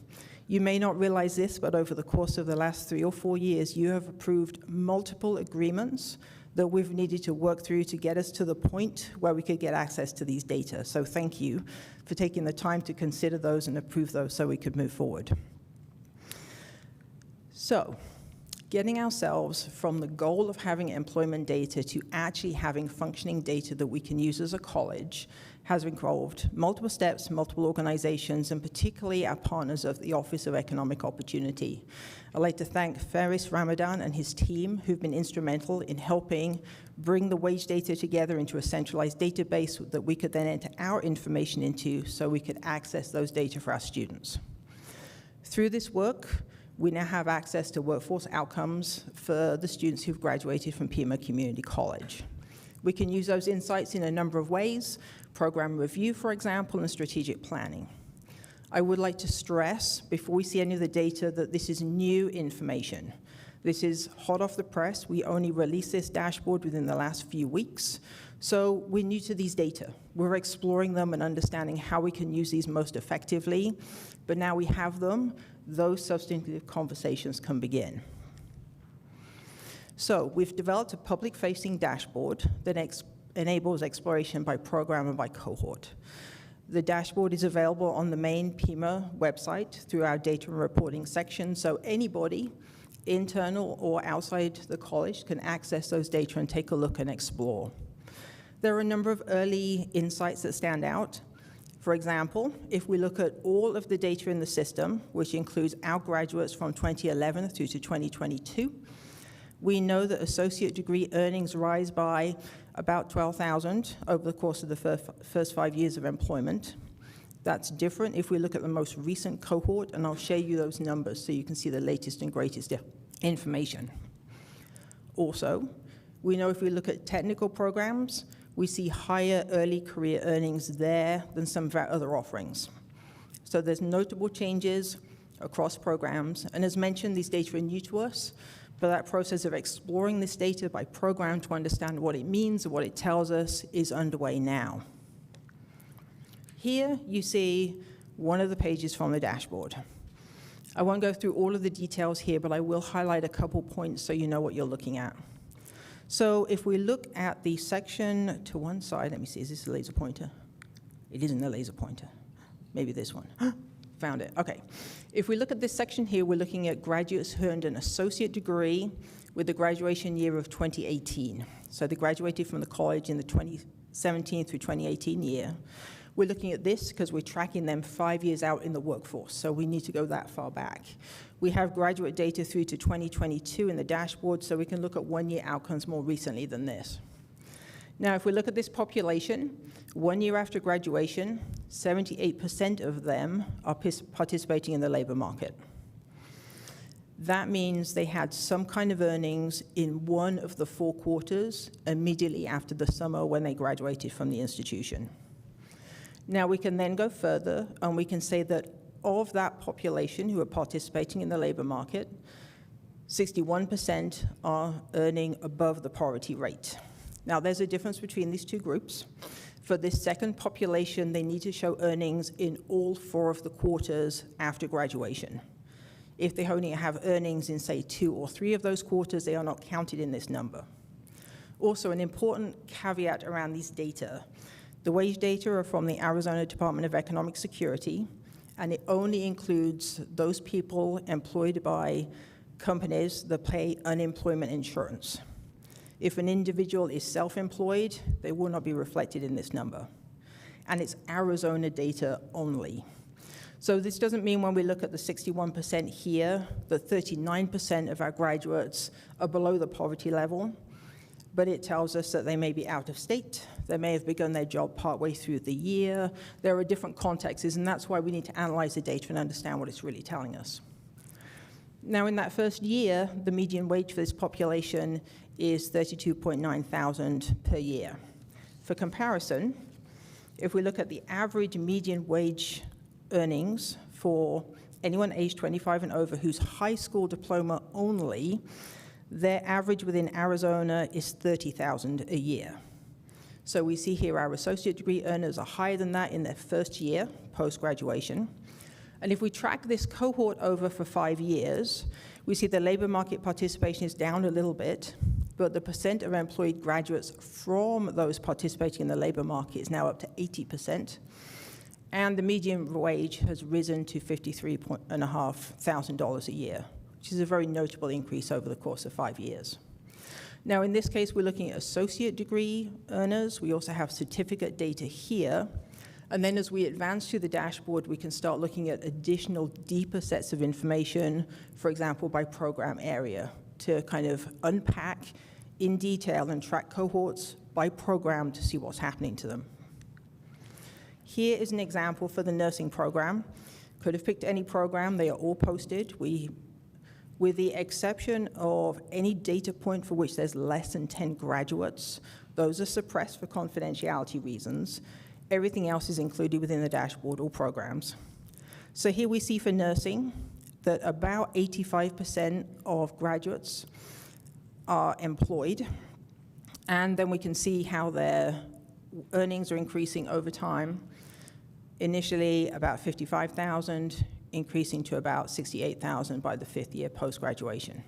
You may not realize this, but over the course of the last 3 or 4 years, you have approved multiple agreements that we've needed to work through to get us to the point where we could get access to these data. So thank you for taking the time to consider those and approve those so we could move forward. So, getting ourselves from the goal of having employment data to actually having functioning data that we can use as a college has involved multiple steps, multiple organizations, and particularly our partners of the Office of Economic Opportunity. I'd like to thank Faris Ramadan and his team, who've been instrumental in helping bring the wage data together into a centralized database that we could then enter our information into so we could access those data for our students. Through this work, we now have access to workforce outcomes for the students who've graduated from Pima Community College. We can use those insights in a number of ways, program review, for example, and strategic planning. I would like to stress, before we see any of the data, that this is new information. This is hot off the press. We only released this dashboard within the last few weeks. So we're new to these data. We're exploring them and understanding how we can use these most effectively. But now we have them, those substantive conversations can begin. So we've developed a public-facing dashboard that enables exploration by program and by cohort. The dashboard is available on the main Pima website through our data and reporting section, so anybody, internal or outside the college, can access those data and take a look and explore. There are a number of early insights that stand out. For example, if we look at all of the data in the system, which includes our graduates from 2011 through to 2022, we know that associate degree earnings rise by about $12,000 over the course of the first 5 years of employment. That's different if we look at the most recent cohort, and I'll share you those numbers so you can see the latest and greatest information. Also, we know if we look at technical programs, we see higher early career earnings there than some of our other offerings. So there's notable changes across programs, and as mentioned, these data are new to us, but that process of exploring this data by program to understand what it means and what it tells us is underway now. Here you see one of the pages from the dashboard. I won't go through all of the details here, but I will highlight a couple points so you know what you're looking at. So if we look at the section to one side, let me see, is this a laser pointer? It isn't a laser pointer. Maybe this one. Found it, okay. If we look at this section here, we're looking at graduates who earned an associate degree with the graduation year of 2018. So they graduated from the college in the 2017 through 2018 year. We're looking at this because we're tracking them 5 years out in the workforce, so we need to go that far back. We have graduate data through to 2022 in the dashboard, so we can look at one-year outcomes more recently than this. Now, if we look at this population, 1 year after graduation, 78% of them are participating in the labor market. That means they had some kind of earnings in one of the 4 quarters immediately after the summer when they graduated from the institution. Now, we can then go further, and we can say that of that population who are participating in the labor market, 61% are earning above the poverty rate. Now, there's a difference between these two groups. For this second population, they need to show earnings in all 4 of the quarters after graduation. If they only have earnings in, say, 2 or 3 of those quarters, they are not counted in this number. Also, an important caveat around these data. The wage data are from the Arizona Department of Economic Security, and it only includes those people employed by companies that pay unemployment insurance. If an individual is self-employed, they will not be reflected in this number. And it's Arizona data only. So this doesn't mean when we look at the 61% here, that 39% of our graduates are below the poverty level, but it tells us that they may be out of state, they may have begun their job partway through the year. There are different contexts, and that's why we need to analyze the data and understand what it's really telling us. Now, in that first year, the median wage for this population is $32,900 per year. For comparison, if we look at the average median wage earnings for anyone aged 25 and over who's high school diploma only, their average within Arizona is $30,000 a year. So we see here our associate degree earners are higher than that in their first year post-graduation. And if we track this cohort over for 5 years, we see the labor market participation is down a little bit, but the percent of employed graduates from those participating in the labor market is now up to 80%. And the median wage has risen to $53,500 a year, which is a very notable increase over the course of 5 years. Now, in this case, we're looking at associate degree earners. We also have certificate data here. And then as we advance through the dashboard, we can start looking at additional deeper sets of information, for example, by program area, to kind of unpack in detail and track cohorts by program to see what's happening to them. Here is an example for the nursing program. Could have picked any program. They are all posted. With the exception of any data point for which there's less than 10 graduates, those are suppressed for confidentiality reasons. Everything else is included within the dashboard, all programs. So here we see for nursing that about 85% of graduates are employed, And then we can see how their earnings are increasing over time. Initially, about 55,000, increasing to about 68,000 by the 5th year post-graduation.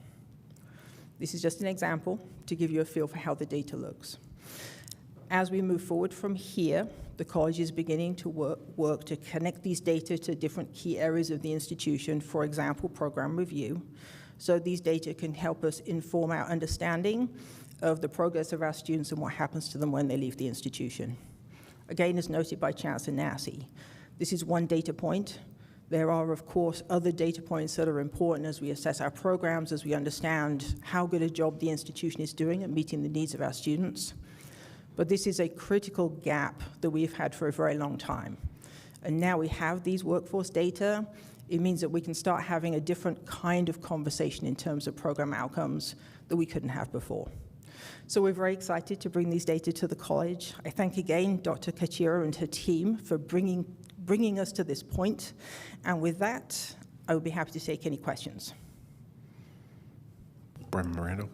This is just an example to give you a feel for how the data looks. As we move forward from here, the college is beginning to work to connect these data to different key areas of the institution, for example, program review. So these data can help us inform our understanding of the progress of our students and what happens to them when they leave the institution. Again, as noted by Chancellor Nassy, this is one data point. There are, of course, other data points that are important as we assess our programs, as we understand how good a job the institution is doing at meeting the needs of our students. But this is a critical gap that we've had for a very long time. And now we have these workforce data. It means that we can start having a different kind of conversation in terms of program outcomes that we couldn't have before. So we're very excited to bring these data to the college. I thank again Dr. Kachira and her team for bringing us to this point. And with that, I would be happy to take any questions. Brenda Miranda.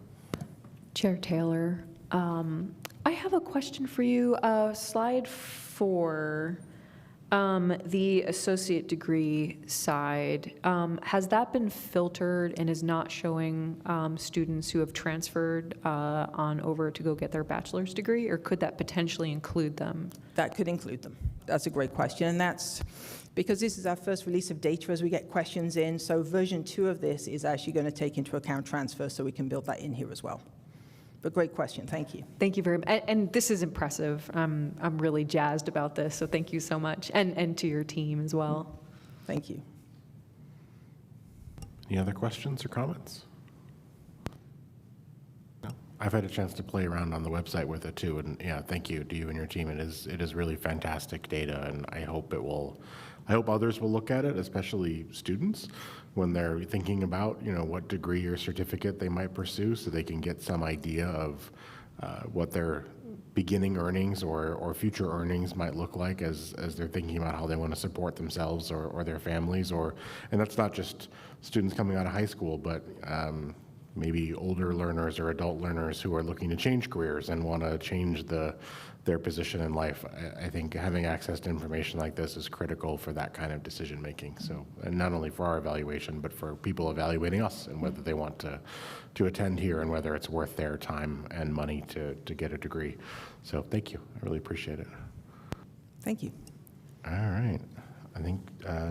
Chair Taylor, I have a question for you. Slide 4, the associate degree side, has that been filtered and is not showing students who have transferred on over to go get their bachelor's degree, or could that potentially include them? That could include them. That's a great question, and that's because this is our first release of data as we get questions in, so version 2 of this is actually going to take into account transfer, so we can build that in here as well. But great question, thank you. Thank you very much, and this is impressive. I'm really jazzed about this, so thank you so much, and to your team as well. Thank you. Any other questions or comments? No. I've had a chance to play around on the website with it too, and yeah, thank you to you and your team. It is really fantastic data, and I hope others will look at it, especially students, when they're thinking about, what degree or certificate they might pursue, so they can get some idea of what their beginning earnings or future earnings might look like as they're thinking about how they want to support themselves or their families, and that's not just students coming out of high school, but maybe older learners or adult learners who are looking to change careers and want to change their position in life. I think having access to information like this is critical for that kind of decision making. So, and not only for our evaluation, but for people evaluating us and whether they want to attend here and whether it's worth their time and money to get a degree. So thank you. I really appreciate it. Thank you. All right. I think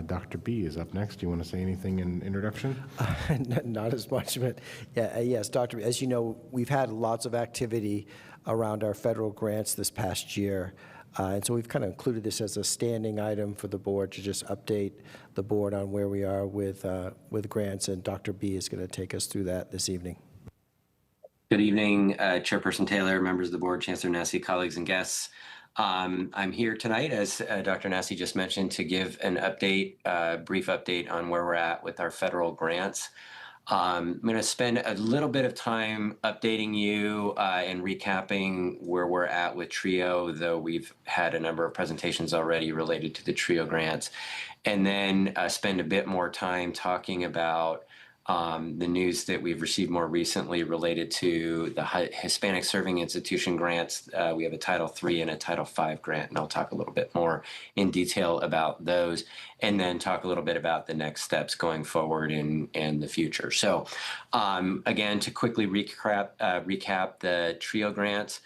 Dr. B is up next. Do you want to say anything in introduction? Not as much, but yes, Dr. B, as you know, we've had lots of activity around our federal grants this past year. And so we've kind of included this as a standing item for the board to just update the board on where we are with grants, and Dr. B is going to take us through that this evening. Good evening, Chairperson Taylor, members of the board, Chancellor Nassy, colleagues and guests. I'm here tonight, as Dr. Nassy just mentioned, to give an update, brief update on where we're at with our federal grants. I'm going to spend a little bit of time updating you and recapping where we're at with TRIO, though we've had a number of presentations already related to the TRIO grants, and then spend a bit more time talking about the news that we've received more recently related to the Hispanic Serving Institution grants. We have a Title III and a Title V grant, and I'll talk a little bit more in detail about those, and then talk a little bit about the next steps going forward in the future. So again, to quickly recap the TRIO grants,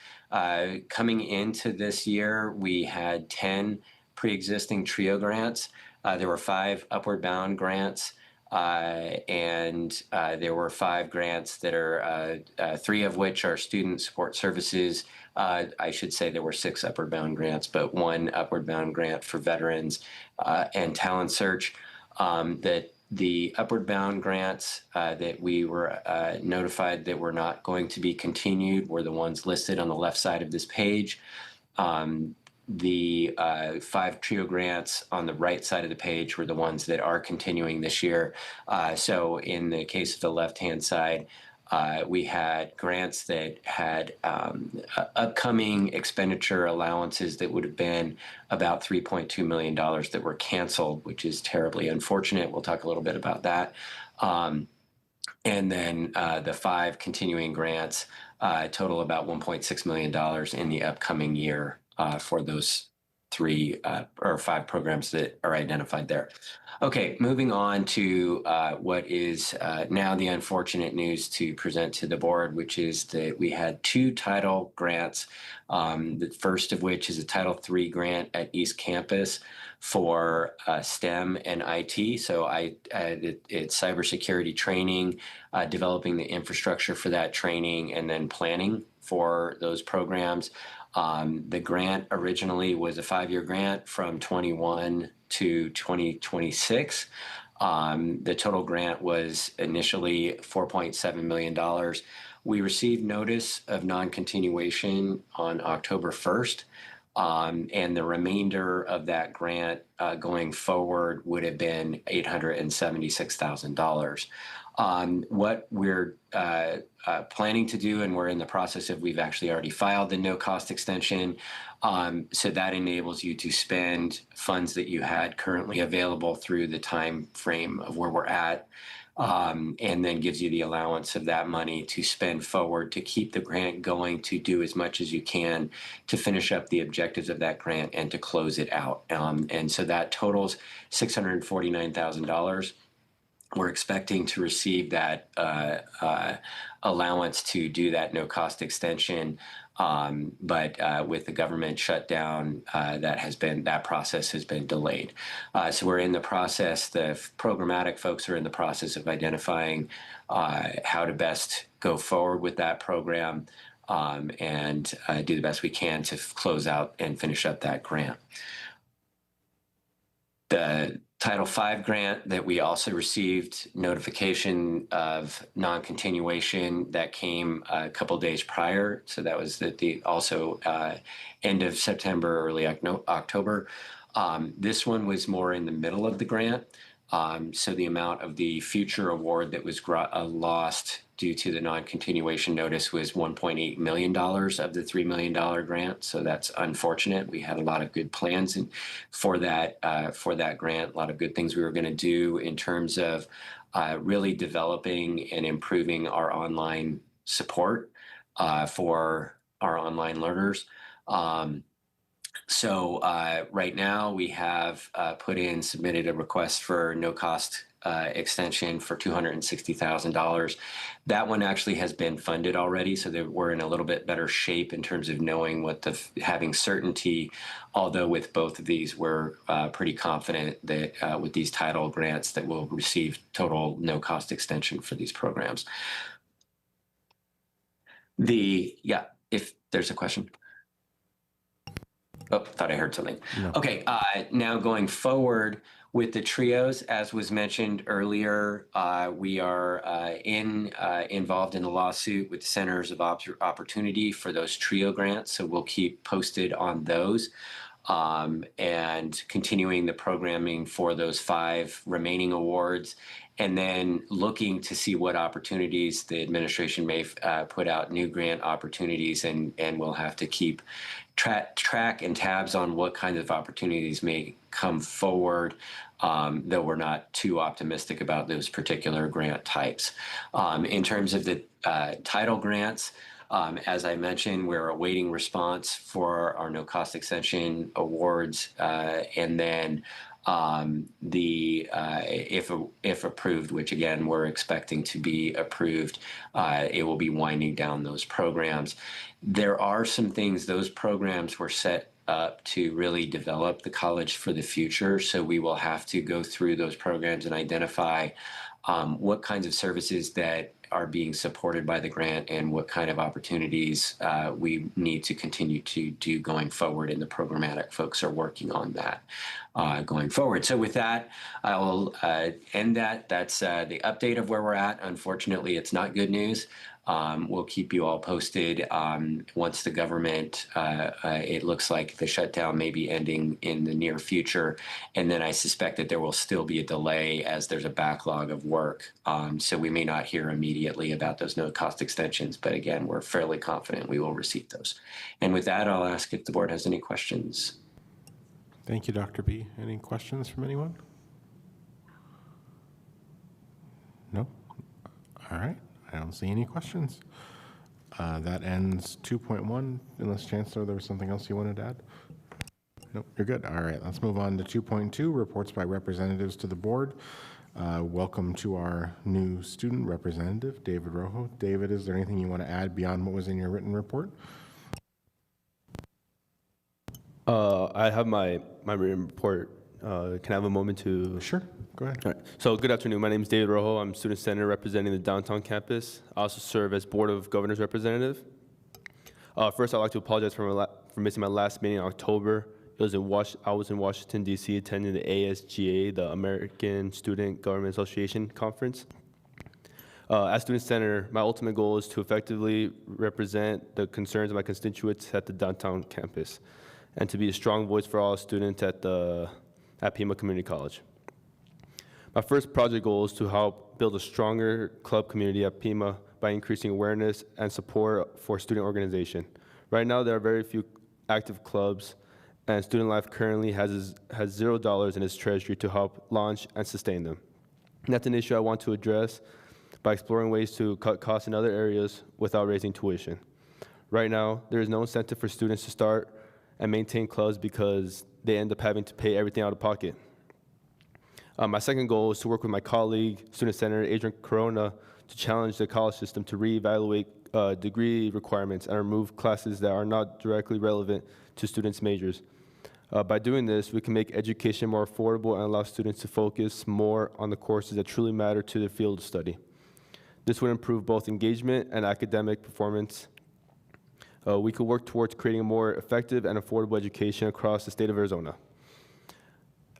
coming into this year, we had 10 pre-existing TRIO grants. There were 5 upward bound grants. And there were 5 grants that are 3 of which are student support services. I should say there were 6 upward bound grants, but 1 upward bound grant for veterans and talent search. That the upward bound grants that we were notified that were not going to be continued were the ones listed on the left side of this page. The 5 TRIO grants on the right side of the page were the ones that are continuing this year. So in the case of the left-hand side, we had grants that had upcoming expenditure allowances that would have been about $3.2 million that were canceled, which is terribly unfortunate. We'll talk a little bit about that. And then the 5 continuing grants total about $1.6 million in the upcoming year for those 3 or 5 programs that are identified there. Okay, moving on to what is now the unfortunate news to present to the board, which is that we had 2 title grants, the first of which is a Title III grant at East Campus for STEM and IT. So it's cybersecurity training, developing the infrastructure for that training, and then planning for those programs. The grant originally was a 5-year grant from 21 to 2026. The total grant was initially $4.7 million. We received notice of non-continuation on October 1st. And the remainder of that grant going forward would have been $876,000. What we're planning to do, and we're in the process of, we've actually already filed the no cost extension. So that enables you to spend funds that you had currently available through the time frame of where we're at. And then gives you the allowance of that money to spend forward to keep the grant going, to do as much as you can to finish up the objectives of that grant and to close it out. And so that totals $649,000. We're expecting to receive that allowance to do that no cost extension. But with the government shutdown, that process has been delayed. So we're in the process, the programmatic folks are in the process of identifying how to best go forward with that program and do the best we can to close out and finish up that grant. The Title V grant that we also received notification of non-continuation that came a couple days prior. So that was also end of September, early October. This one was more in the middle of the grant. So the amount of the future award that was lost due to the non-continuation notice was $1.8 million of the $3 million grant. So that's unfortunate. We had a lot of good plans for that grant, a lot of good things we were going to do in terms of really developing and improving our online support for our online learners. So right now we have submitted a request for no cost extension for $260,000. That one actually has been funded already, so that we're in a little bit better shape in terms of knowing having certainty. Although with both of these, we're pretty confident that with these title grants that we'll receive total no cost extension for these programs. If there's a question. Oh, thought I heard something. No. Okay, now going forward with the trios, as was mentioned earlier, we are involved in a lawsuit with the Centers of Opportunity for those trio grants, so we'll keep posted on those. And continuing the programming for those 5 remaining awards, and then looking to see what opportunities the administration may put out new grant opportunities, and we'll have to keep track and tabs on what kinds of opportunities may come forward, though we're not too optimistic about those particular grant types. In terms of the title grants, as I mentioned, we're awaiting response for our no cost extension awards, and then if approved, which again we're expecting to be approved, it will be winding down those programs. There are some things, those programs were set up to really develop the college for the future, so we will have to go through those programs and identify what kinds of services that are being supported by the grant and what kind of opportunities we need to continue to do going forward, and the programmatic folks are working on that going forward. So with that, I will end that. That's the update of where we're at. Unfortunately, it's not good news. We'll keep you all posted once the government, it looks like the shutdown may be ending in the near future. And then I suspect that there will still be a delay as there's a backlog of work. So we may not hear immediately about those no cost extensions, but again, we're fairly confident we will receive those. And with that, I'll ask if the board has any questions. Thank you, Dr. B. Any questions from anyone? No? All right. I don't see any questions. That ends 2.1, unless Chancellor, there was something else you wanted to add? Nope, you're good. All right, let's move on to 2.2, reports by representatives to the board. Welcome to our new student representative, David Rojo. David, is there anything you want to add beyond what was in your written report? I have my written report. Can I have a moment to? Sure, go ahead. All right. So good afternoon. My name is David Rojo. I'm student senator representing the downtown campus. I also serve as Board of Governors representative. First, I'd like to apologize for missing my last meeting in October. I was in Washington, D.C. attending the ASGA, the American Student Government Association Conference. As student senator, my ultimate goal is to effectively represent the concerns of my constituents at the downtown campus and to be a strong voice for all students at Pima Community College. My first project goal is to help build a stronger club community at Pima by increasing awareness and support for student organization. Right now, there are very few active clubs, and Student Life currently has $0 in its treasury to help launch and sustain them. And that's an issue I want to address by exploring ways to cut costs in other areas without raising tuition. Right now, there is no incentive for students to start and maintain clubs because they end up having to pay everything out of pocket. My second goal is to work with my colleague, Student Senator Adrian Corona, to challenge the college system to reevaluate degree requirements and remove classes that are not directly relevant to students' majors. By doing this, we can make education more affordable and allow students to focus more on the courses that truly matter to their field of study. This would improve both engagement and academic performance. We could work towards creating a more effective and affordable education across the state of Arizona.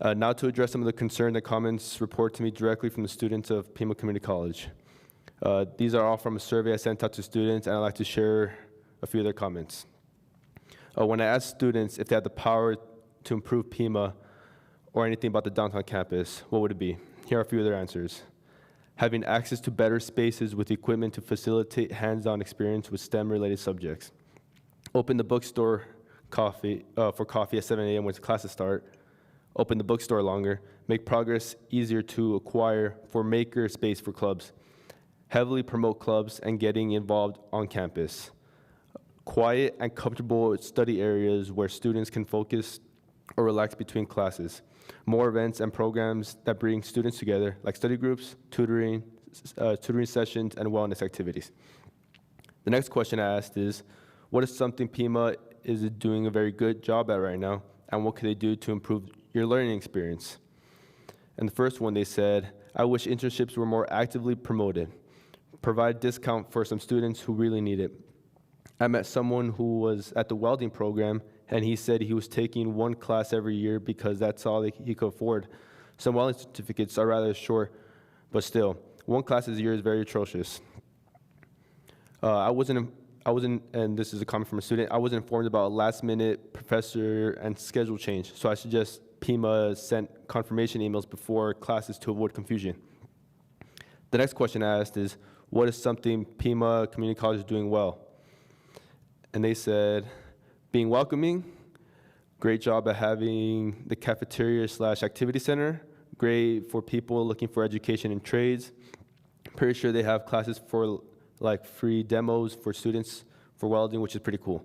Now to address some of the concerns and comments reported to me directly from the students of Pima Community College. These are all from a survey I sent out to students, and I'd like to share a few of their comments. When I asked students if they had the power to improve Pima or anything about the downtown campus, what would it be? Here are a few of their answers. Having access to better spaces with equipment to facilitate hands-on experience with STEM-related subjects. Open the bookstore for coffee at 7 a.m. when classes start. Open the bookstore longer. Make progress easier to acquire for maker space for clubs. Heavily promote clubs and getting involved on campus. Quiet and comfortable study areas where students can focus or relax between classes. More events and programs that bring students together, like study groups, tutoring sessions, and wellness activities. The next question I asked is, what is something Pima is doing a very good job at right now, and what could they do to improve your learning experience? And the first one, they said, I wish internships were more actively promoted. Provide discount for some students who really need it. I met someone who was at the welding program, and he said he was taking one class every year because that's all he could afford. Some welding certificates are rather short, but still, one class a year is very atrocious. I wasn't, and this is a comment from a student, I wasn't informed about last-minute professor and schedule change, so I suggest Pima sent confirmation emails before classes to avoid confusion. The next question I asked is, what is something Pima Community College is doing well? And they said, being welcoming, great job at having the cafeteria/activity center, great for people looking for education in trades. Pretty sure they have classes for like free demos for students for welding, which is pretty cool.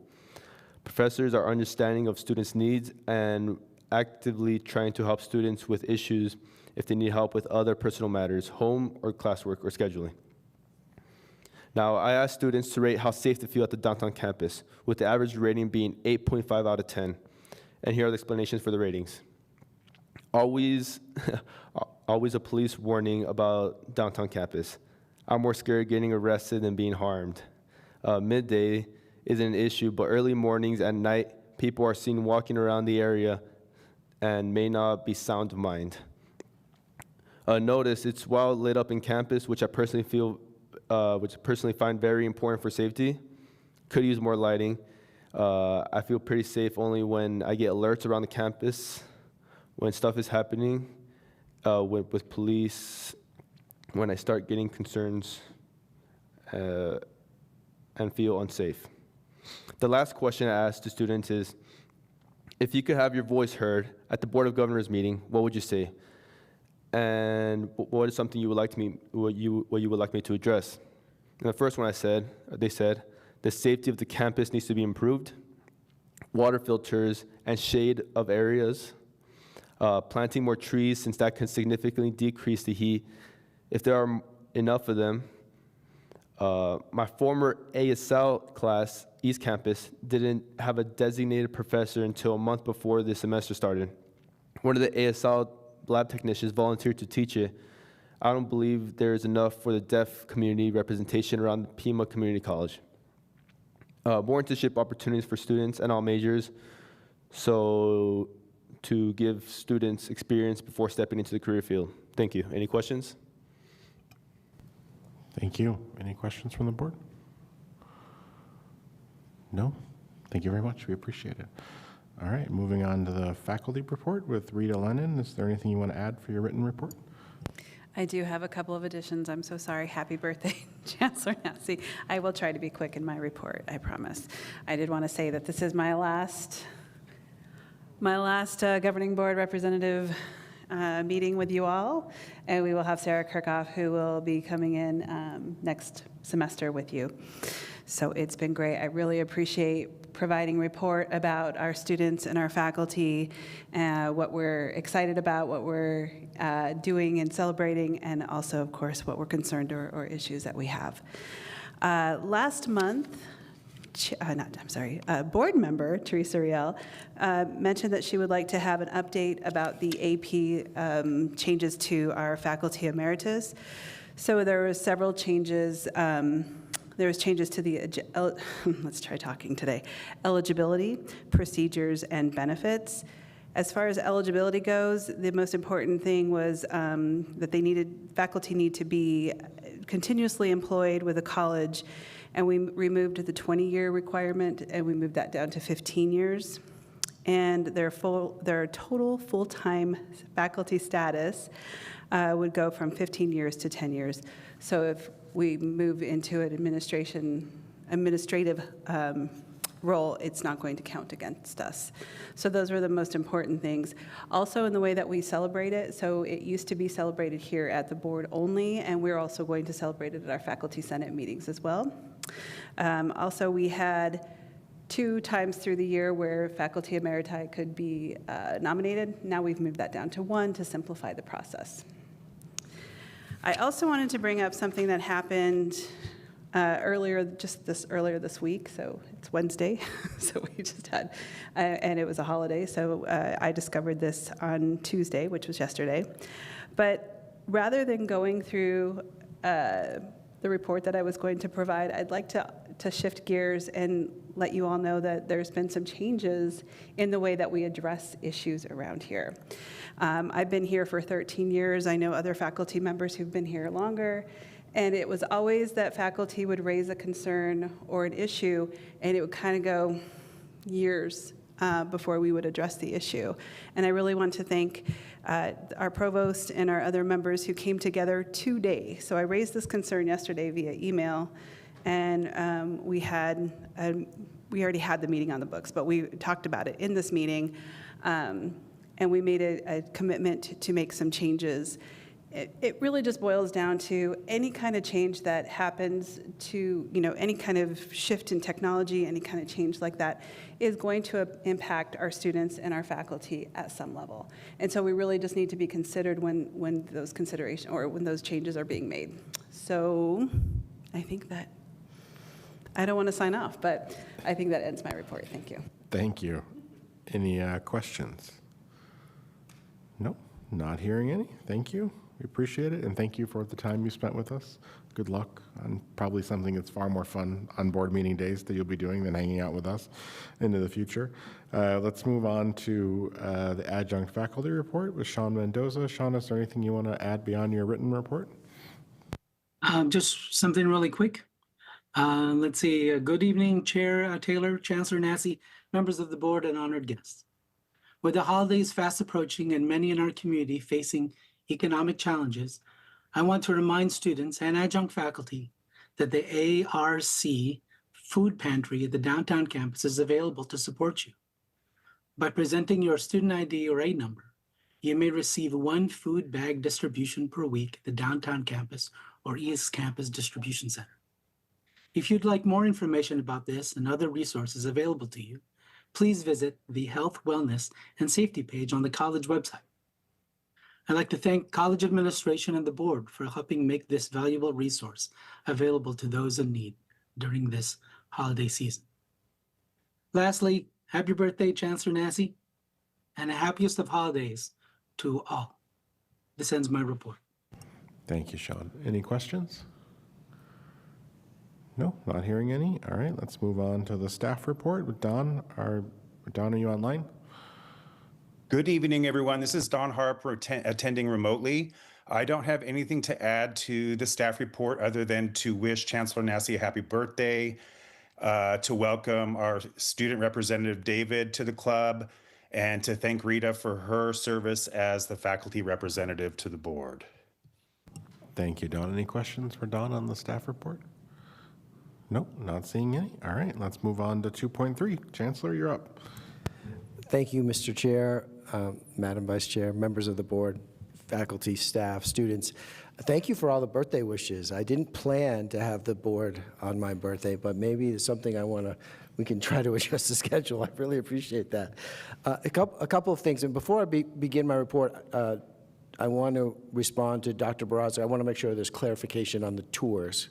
Professors are understanding of students' needs and actively trying to help students with issues if they need help with other personal matters, home or classwork or scheduling. Now, I asked students to rate how safe they feel at the downtown campus, with the average rating being 8.5 out of 10. And here are the explanations for the ratings. Always a police warning about downtown campus. I'm more scared of getting arrested than being harmed. Midday isn't an issue, but early mornings and night, people are seen walking around the area and may not be sound of mind. Notice it's well lit up in campus, which I personally find very important for safety. Could use more lighting. I feel pretty safe only when I get alerts around the campus, when stuff is happening with police, when I start getting concerns and feel unsafe. The last question I asked the students is, if you could have your voice heard at the Board of Governors meeting, what would you say? And what is something you would like me to address? And the first one they said, The safety of the campus needs to be improved. Water filters and shade of areas. Planting more trees, since that can significantly decrease the heat if there are enough of them. My former ASL class, East Campus, didn't have a designated professor until a month before the semester started. One of the ASL lab technicians volunteered to teach it. I don't believe there is enough for the deaf community representation around the Pima Community College. More internship opportunities for students and all majors, so to give students experience before stepping into the career field. Thank you. Any questions? Thank you. Any questions from the board? No? Thank you very much. We appreciate it. All right, moving on to the faculty report with Rita Lennon. Is there anything you want to add for your written report? I do have a couple of additions. I'm so sorry. Happy birthday, Chancellor Nassy. I will try to be quick in my report, I promise. I did want to say that this is my last governing board representative meeting with you all, and we will have Sarah Kirchhoff, who will be coming in next semester with you. So it's been great. I really appreciate providing report about our students and our faculty, what we're excited about, what we're doing and celebrating, and also, of course, what we're concerned or issues that we have. Last month, board member Teresa Riel mentioned that she would like to have an update about the AP changes to our faculty emeritus. So there were several changes. There was changes to the, let's try talking today, eligibility, procedures, and benefits. As far as eligibility goes, the most important thing was that faculty need to be continuously employed with a college, and we removed the 20-year requirement, and we moved that down to 15 years. And their total full-time faculty status would go from 15 years to 10 years. So if we move into an administrative role, it's not going to count against us. So those were the most important things. Also in the way that we celebrate it, so it used to be celebrated here at the board only, and we're also going to celebrate it at our faculty senate meetings as well. Also, we had 2 times through the year where faculty emeriti could be nominated. Now we've moved that down to 1 to simplify the process. I also wanted to bring up something that happened earlier this week. So it's Wednesday, so we just had, and it was a holiday. So I discovered this on Tuesday, which was yesterday. But rather than going through the report that I was going to provide, I'd like to shift gears and let you all know that there's been some changes in the way that we address issues around here. I've been here for 13 years. I know other faculty members who've been here longer, and it was always that faculty would raise a concern or an issue, and it would kind of go years before we would address the issue. And I really want to thank our provost and our other members who came together today. So I raised this concern yesterday via email, and we already had the meeting on the books, but we talked about it in this meeting, and we made a commitment to make some changes. It really just boils down to any kind of change that happens to, any kind of shift in technology, any kind of change like that is going to impact our students and our faculty at some level. And so we really just need to be considered when those considerations or when those changes are being made. So I think that, I don't want to sign off, but I think that ends my report. Thank you. Thank you. Any questions? No, not hearing any. Thank you. We appreciate it, and thank you for the time you spent with us. Good luck on probably something that's far more fun on board meeting days that you'll be doing than hanging out with us into the future. Let's move on to the adjunct faculty report with Sean Mendoza. Sean, is there anything you want to add beyond your written report? Just something really quick. Let's see. Good evening, Chair Taylor, Chancellor Nassy, members of the board, and honored guests. With the holidays fast approaching and many in our community facing economic challenges, I want to remind students and adjunct faculty that the ARC food pantry at the downtown campus is available to support you. By presenting your student ID or A number, you may receive 1 food bag distribution per week at the downtown campus or East Campus Distribution Center. If you'd like more information about this and other resources available to you, please visit the Health, Wellness, and Safety page on the college website. I'd like to thank college administration and the board for helping make this valuable resource available to those in need during this holiday season. Lastly, happy birthday, Chancellor Nassy, and a happiest of holidays to all. This ends my report. Thank you, Sean. Any questions? No, not hearing any. All right, let's move on to the staff report with Don. Don, are you online? Good evening, everyone. This is Don Harper attending remotely. I don't have anything to add to the staff report other than to wish Chancellor Nassy a happy birthday, to welcome our student representative David to the club, and to thank Rita for her service as the faculty representative to the board. Thank you, Don. Any questions for Don on the staff report? Nope, not seeing any. All right, let's move on to 2.3. Chancellor, you're up. Thank you, Mr. Chair, Madam Vice Chair, members of the board, faculty, staff, students. Thank you for all the birthday wishes. I didn't plan to have the board on my birthday, but maybe it's something we can try to adjust the schedule. I really appreciate that. A couple of things, and before I begin my report, I want to respond to Dr. Barraza. I want to make sure there's clarification on the tours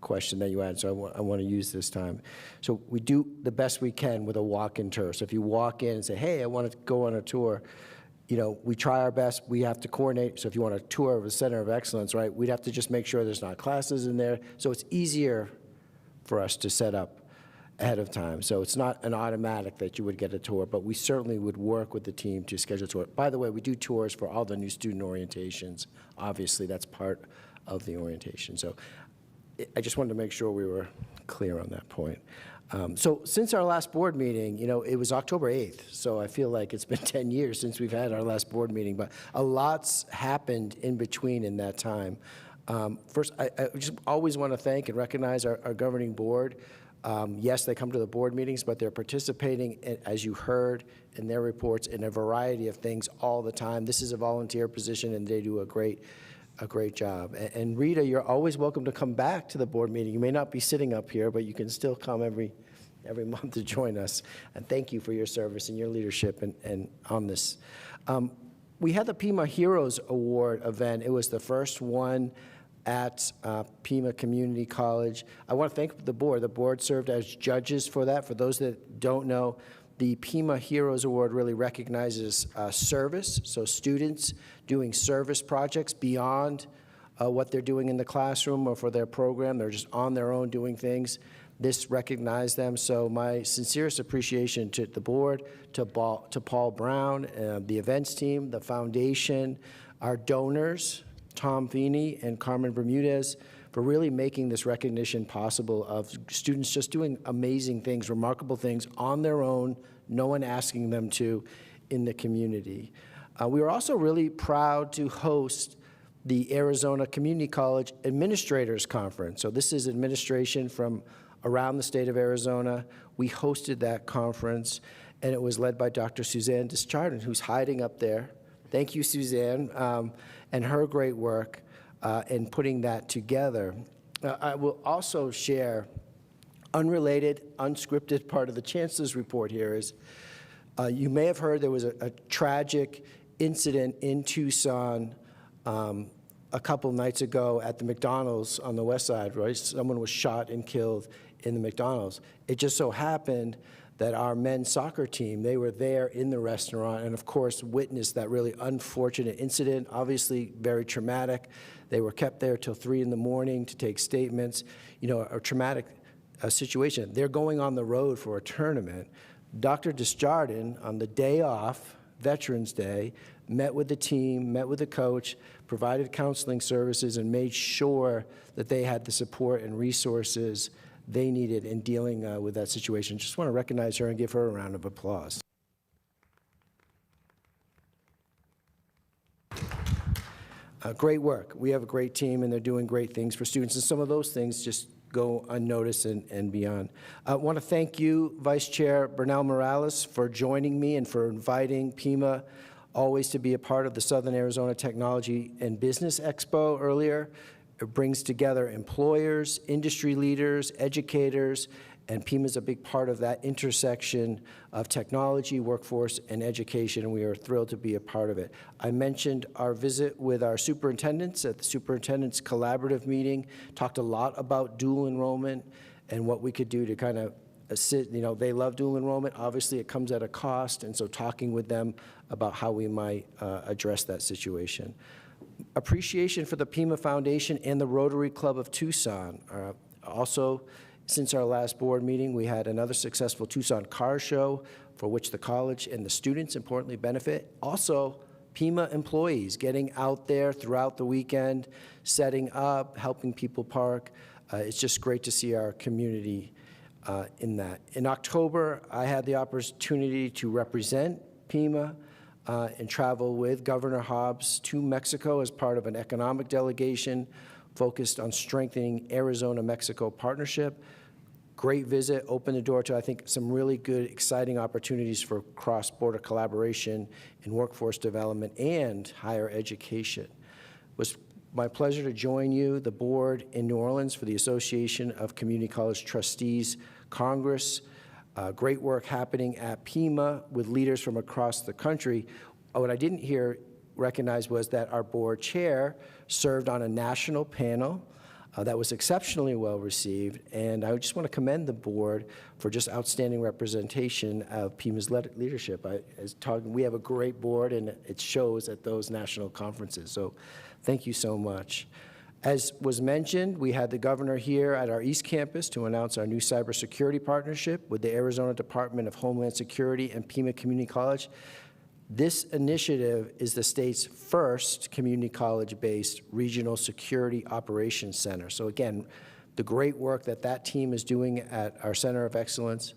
question that you had, so I want to use this time. So we do the best we can with a walk-in tour. So if you walk in and say, hey, I want to go on a tour, we try our best. We have to coordinate. So if you want a tour of a center of excellence, right, we'd have to just make sure there's not classes in there. So it's easier for us to set up ahead of time. So it's not an automatic that you would get a tour, but we certainly would work with the team to schedule a tour. By the way, we do tours for all the new student orientations. Obviously, that's part of the orientation. So I just wanted to make sure we were clear on that point. So since our last board meeting, it was October 8th, so I feel like it's been 10 years since we've had our last board meeting, but a lot's happened in between in that time. First, I just always want to thank and recognize our governing board. Yes, they come to the board meetings, but they're participating, as you heard in their reports, in a variety of things all the time. This is a volunteer position, and they do a great job. And Rita, you're always welcome to come back to the board meeting. You may not be sitting up here, but you can still come every month to join us. And thank you for your service and your leadership and on this. We had the Pima Heroes Award event. It was the first one at Pima Community College. I want to thank the board. The board served as judges for that. For those that don't know, the Pima Heroes Award really recognizes service, so students doing service projects beyond what they're doing in the classroom or for their program. They're just on their own doing things. This recognized them, so my sincerest appreciation to the board, to Paul Brown, the events team, the foundation, our donors, Tom Feeney and Carmen Bermudez, for really making this recognition possible of students just doing amazing things, remarkable things on their own, no one asking them to, in the community. We were also really proud to host the Arizona Community College Administrators Conference. So this is administration from around the state of Arizona. We hosted that conference, and it was led by Dr. Suzanne Deschardin, who's hiding up there. Thank you, Suzanne, and her great work in putting that together. I will also share, unrelated, unscripted part of the Chancellor's report here is, you may have heard there was a tragic incident in Tucson a couple nights ago at the McDonald's on the west side, right? Someone was shot and killed in the McDonald's. It just so happened that our men's soccer team, they were there in the restaurant and of course witnessed that really unfortunate incident, obviously very traumatic. They were kept there till 3 in the morning to take statements, a traumatic situation. They're going on the road for a tournament. Dr. Deschardin, on the day off, Veterans Day, met with the team, met with the coach, provided counseling services, and made sure that they had the support and resources they needed in dealing with that situation. Just want to recognize her and give her a round of applause. Great work. We have a great team, and they're doing great things for students, and some of those things just go unnoticed and beyond. I want to thank you, Vice Chair Bernal Morales, for joining me and for inviting Pima always to be a part of the Southern Arizona Technology and Business Expo It brings together employers, industry leaders, educators, and Pima is a big part of that intersection of technology, workforce, and education, and we are thrilled to be a part of it. I mentioned our visit with our superintendents at the Superintendents Collaborative meeting, talked a lot about dual enrollment and what we could do to kind of assist. You know, they love dual enrollment. Obviously, it comes at a cost, and so talking with them about how we might address that situation. Appreciation for the Pima Foundation and the Rotary Club of Tucson. Also, since our last board meeting, we had another successful Tucson car show for which the college and the students importantly benefit. Also, Pima employees getting out there throughout the weekend, setting up, helping people park. It's just great to see our community in that. In October, I had the opportunity to represent Pima and travel with Governor Hobbs to Mexico as part of an economic delegation focused on strengthening Arizona-Mexico partnership. Great visit, opened the door to, I think, some really good, exciting opportunities for cross-border collaboration in workforce development and higher education. It was my pleasure to join you, the board, in New Orleans for the Association of Community College Trustees Congress. Great work happening at Pima with leaders from across the country. What I didn't hear recognized was that our board chair served on a national panel that was exceptionally well received, and I just want to commend the board for just outstanding representation of Pima's leadership. We have a great board, and it shows at those national conferences, so thank you so much. As was mentioned, we had the governor here at our East Campus to announce our new cybersecurity partnership with the Arizona Department of Homeland Security and Pima Community College. This initiative is the state's first community college-based regional security operations center. So again, the great work that that team is doing at our Center of Excellence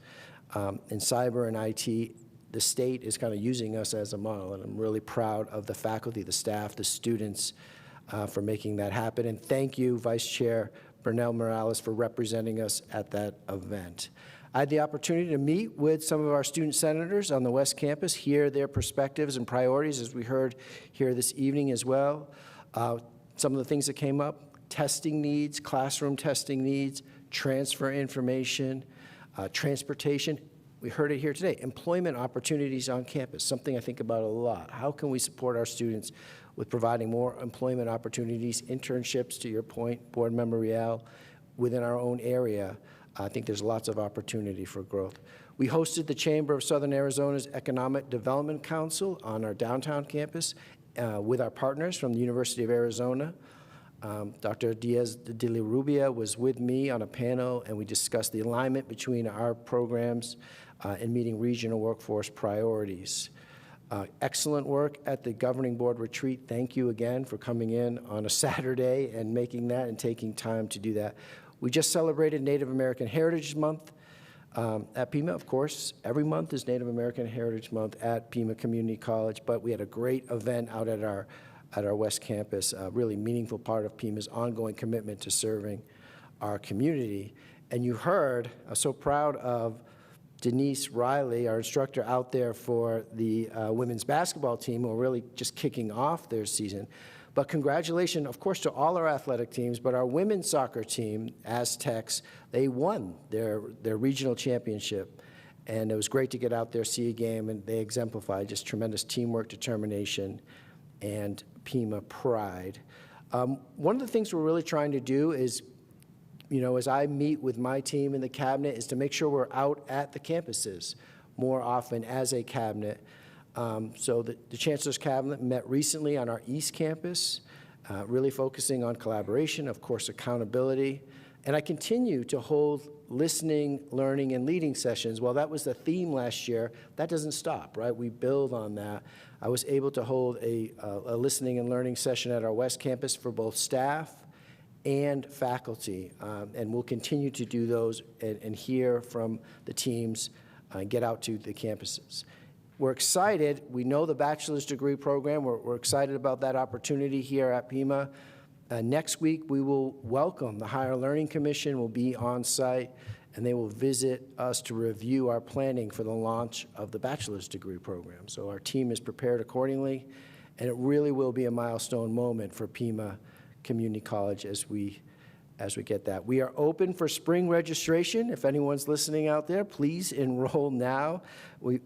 in cyber and IT, the state is kind of using us as a model, and I'm really proud of the faculty, the staff, the students for making that happen. And thank you, Vice Chair Bernal Morales, for representing us at that event. I had the opportunity to meet with some of our student senators on the West Campus, hear their perspectives and priorities, as we heard here this evening as well. Some of the things that came up: testing needs, classroom testing needs, transfer information, transportation. We heard it here today, employment opportunities on campus, something I think about a lot. How can we support our students with providing more employment opportunities, internships, to your point, Board Member Rial, within our own area? I think there's lots of opportunity for growth. We hosted the Chamber of Southern Arizona's Economic Development Council on our downtown campus with our partners from the University of Arizona. Dr. Diaz de la Rubia was with me on a panel, and we discussed the alignment between our programs and meeting regional workforce priorities. Excellent work at the Governing Board retreat. Thank you again for coming in on a Saturday and making that and taking time to do that. We just celebrated Native American Heritage Month at Pima. Of course, every month is Native American Heritage Month at Pima Community College, but we had a great event out at our West Campus, a really meaningful part of Pima's ongoing commitment to serving our community. And you heard, I'm so proud of Denise Riley, our instructor out there for the women's basketball team, who are really just kicking off their season. But congratulations, of course, to all our athletic teams, but our women's soccer team, Aztecs, they won their regional championship. And it was great to get out there, see a game, and they exemplified just tremendous teamwork, determination, and Pima pride. One of the things we're really trying to do is, you know, as I meet with my team in the cabinet, is to make sure we're out at the campuses more often as a cabinet. So the Chancellor's Cabinet met recently on our East Campus, really focusing on collaboration, of course, accountability. And I continue to hold listening, learning, and leading sessions. While that was the theme last year, that doesn't stop, right? We build on that. I was able to hold a listening and learning session at our West Campus for both staff and faculty, and we'll continue to do those and hear from the teams and get out to the campuses. We're excited. We know the bachelor's degree program. We're excited about that opportunity here at Pima. Next week, we will welcome the Higher Learning Commission will be on site, and they will visit us to review our planning for the launch of the bachelor's degree program. So our team is prepared accordingly, and it really will be a milestone moment for Pima Community College as we get that. We are open for spring registration. If anyone's listening out there, please enroll now.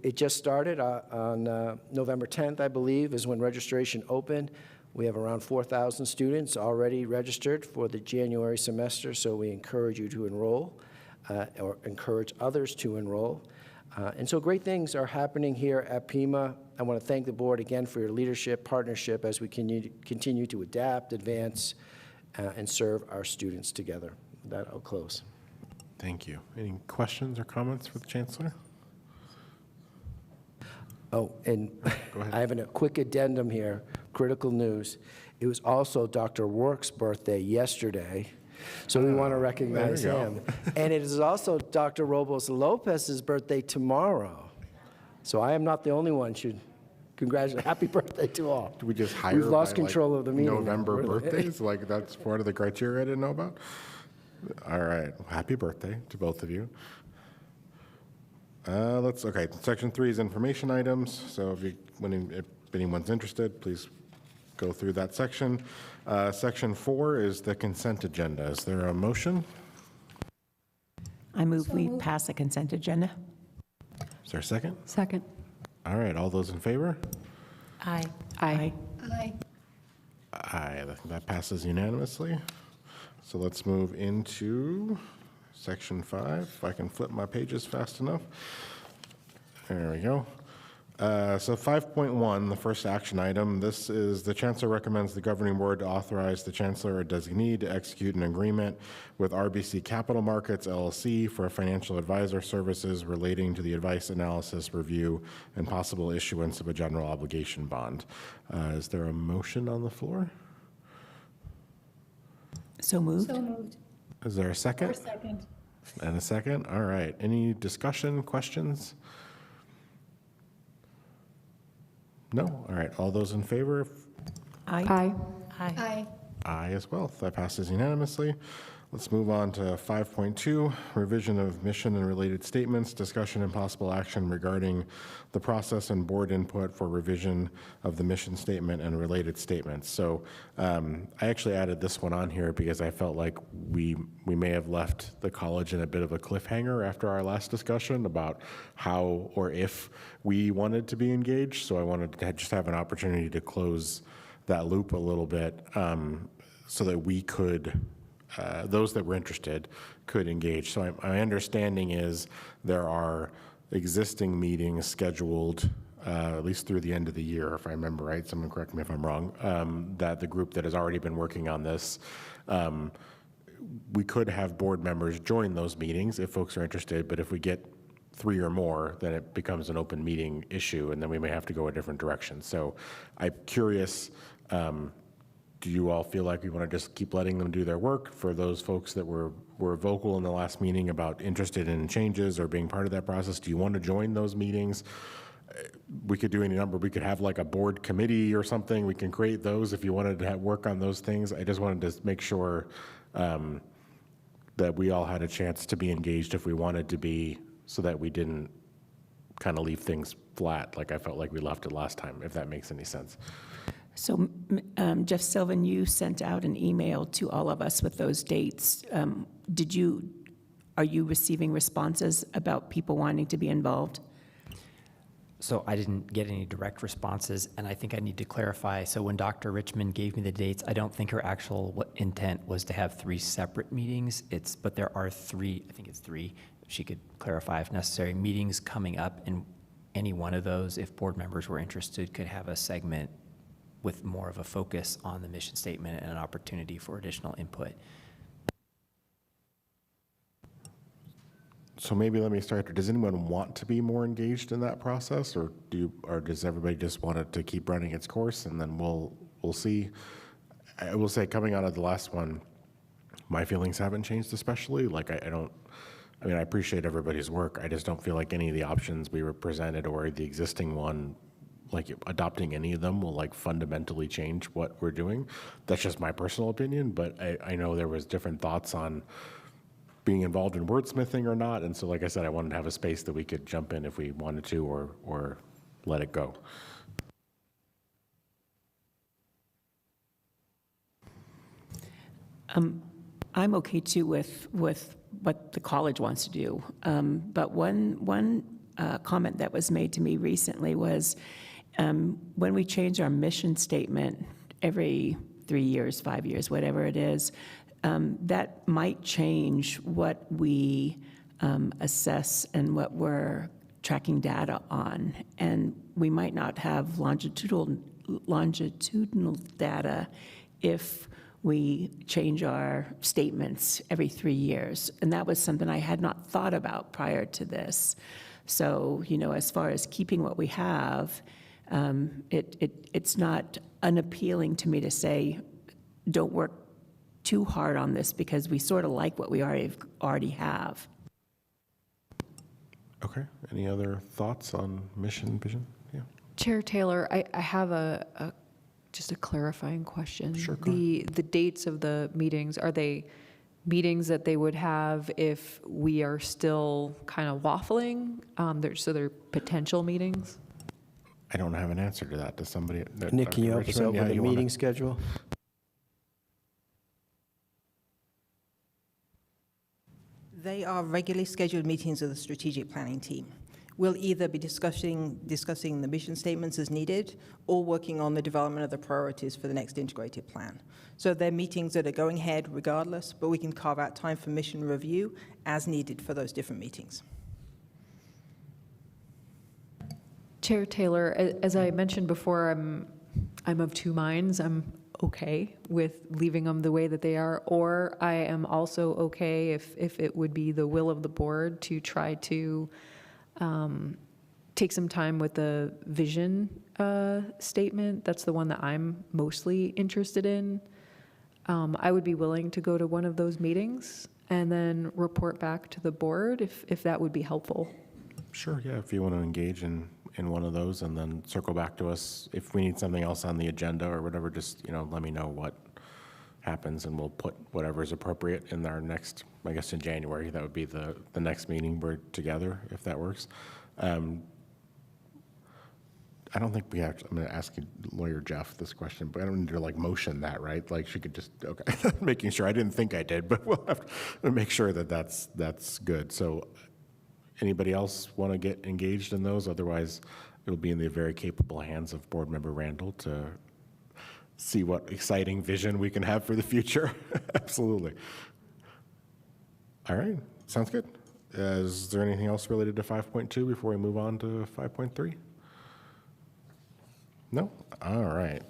It just started on November 10th, I believe, is when registration opened. We have around 4,000 students already registered for the January semester, so we encourage you to enroll or encourage others to enroll. And so great things are happening here at Pima. I want to thank the board again for your leadership, partnership as we continue to adapt, advance, and serve our students together. With that, I'll close. Thank you. Any questions or comments for the Chancellor? Oh, and I have a quick addendum here, critical news. It was also Dr. Work's birthday yesterday, so we want to recognize him. And it is also Dr. Robos Lopez's birthday tomorrow. So I am not the only one. Should congratulate. Happy birthday to all. Do we just hire We've lost by, control like, of the meeting. November birthdays? Like, that's part of the criteria I didn't know about? All right. Well, happy birthday to both of you. Okay, section 3 is information items. So if anyone's interested, please go through that section. Section 4 is the consent agenda. Is there a motion? I move we pass the consent agenda. Is there a second? Second. All right, all those in favor? Aye. Aye. Aye. Aye, that passes unanimously. So let's move into section 5, if I can flip my pages fast enough. There we go. So 5.1, the first action item, this is the Chancellor recommends the Governing Board to authorize the Chancellor or designee to execute an agreement with RBC Capital Markets, LLC for financial advisor services relating to the advice, analysis, review, and possible issuance of a general obligation bond. Is there a motion on the floor? So moved. So moved. Is there a second? Or second. And a second? All right. Any discussion, questions? No? All right. All those in favor? Aye. Aye. Aye. Aye. Aye as well. That passes unanimously. Let's move on to 5.2, revision of mission and related statements, discussion and possible action regarding the process and board input for revision of the mission statement and related statements. So I actually added this one on here because I felt like we may have left the college in a bit of a cliffhanger after our last discussion about how or if we wanted to be engaged. So I wanted to just have an opportunity to close that loop a little bit so that we could those that were interested could engage. So my understanding is there are existing meetings scheduled at least through the end of the year, if I remember right. Someone correct me if I'm wrong, that the group that has already been working on this, we could have board members join those meetings if folks are interested, but if we get 3 or more, then it becomes an open meeting issue, and then we may have to go a different direction. So I'm curious, do you all feel like we want to just keep letting them do their work? For those folks that were vocal in the last meeting about interested in changes or being part of that process, do you want to join those meetings? We could do any number. We could have like a board committee or something. We can create those if you wanted to work on those things. I just wanted to make sure that we all had a chance to be engaged if we wanted to be, so that we didn't kind of leave things flat like I felt like we left it last time, if that makes any sense. So Jeff Sylvan, you sent out an email to all of us with those dates. Are you receiving responses about people wanting to be involved? So I didn't get any direct responses, and I think I need to clarify. So when Dr. Richmond gave me the dates, I don't think her actual intent was to have 3 separate meetings. But there are 3, I think it's 3, she could clarify if necessary, meetings coming up, and any one of those, if board members were interested, could have a segment with more of a focus on the mission statement and an opportunity for additional input. So maybe let me start. Does anyone want to be more engaged in that process, or does everybody just want it to keep running its course, and then we'll see? I will say, coming out of the last one, my feelings haven't changed especially. Like I appreciate everybody's work. I just don't feel like any of the options we were presented or the existing one, like adopting any of them will like fundamentally change what we're doing. That's just my personal opinion, but I know there was different thoughts on being involved in wordsmithing or not. And so, like I said, I wanted to have a space that we could jump in if we wanted to, or let it go. I'm okay too with what the college wants to do. But one comment that was made to me recently was when we change our mission statement every 3 years, 5 years, whatever it is, that might change what we assess and what we're tracking data on. And we might not have longitudinal data if we change our statements every 3 years. And that was something I had not thought about prior to this. So, as far as keeping what we have, it's not unappealing to me to say, don't work too hard on this because we sort of like what we already have. Okay. Any other thoughts on mission vision? Yeah. Chair Taylor, I have just a clarifying question. Sure. The dates of the meetings, are they meetings that they would have if we are still kind of waffling? So they're potential meetings? I don't have an answer to that. Does somebody? Nick, can you help us Richardson? out Yeah, with the you wanna- meeting schedule? They are regularly scheduled meetings of the strategic planning team. We'll either be discussing the mission statements as needed or working on the development of the priorities for the next integrated plan. So they're meetings that are going ahead regardless, but we can carve out time for mission review as needed for those different meetings. Chair Taylor, as I mentioned before, I'm of two minds. I'm okay with leaving them the way that they are, or I am also okay if it would be the will of the board to try to take some time with the vision statement. That's the one that I'm mostly interested in. I would be willing to go to one of those meetings and then report back to the board if that would be helpful. Sure. Yeah. If you want to engage in one of those and then circle back to us if we need something else on the agenda or whatever, just let me know what happens and we'll put whatever is appropriate in our next, I guess in January, that would be the next meeting we're together, if that works. I don't think we have to, I'm going to ask lawyer Jeff this question, but I don't need to motion that, right? She could just, okay, making sure. I didn't think I did, but we'll have to make sure that that's good. So anybody else want to get engaged in those? Otherwise, it'll be in the very capable hands of Board Member Randall to see what exciting vision we can have for the future. Absolutely. All right, sounds good. Is there anything else related to 5.2 before we move on to 5.3? No? All right.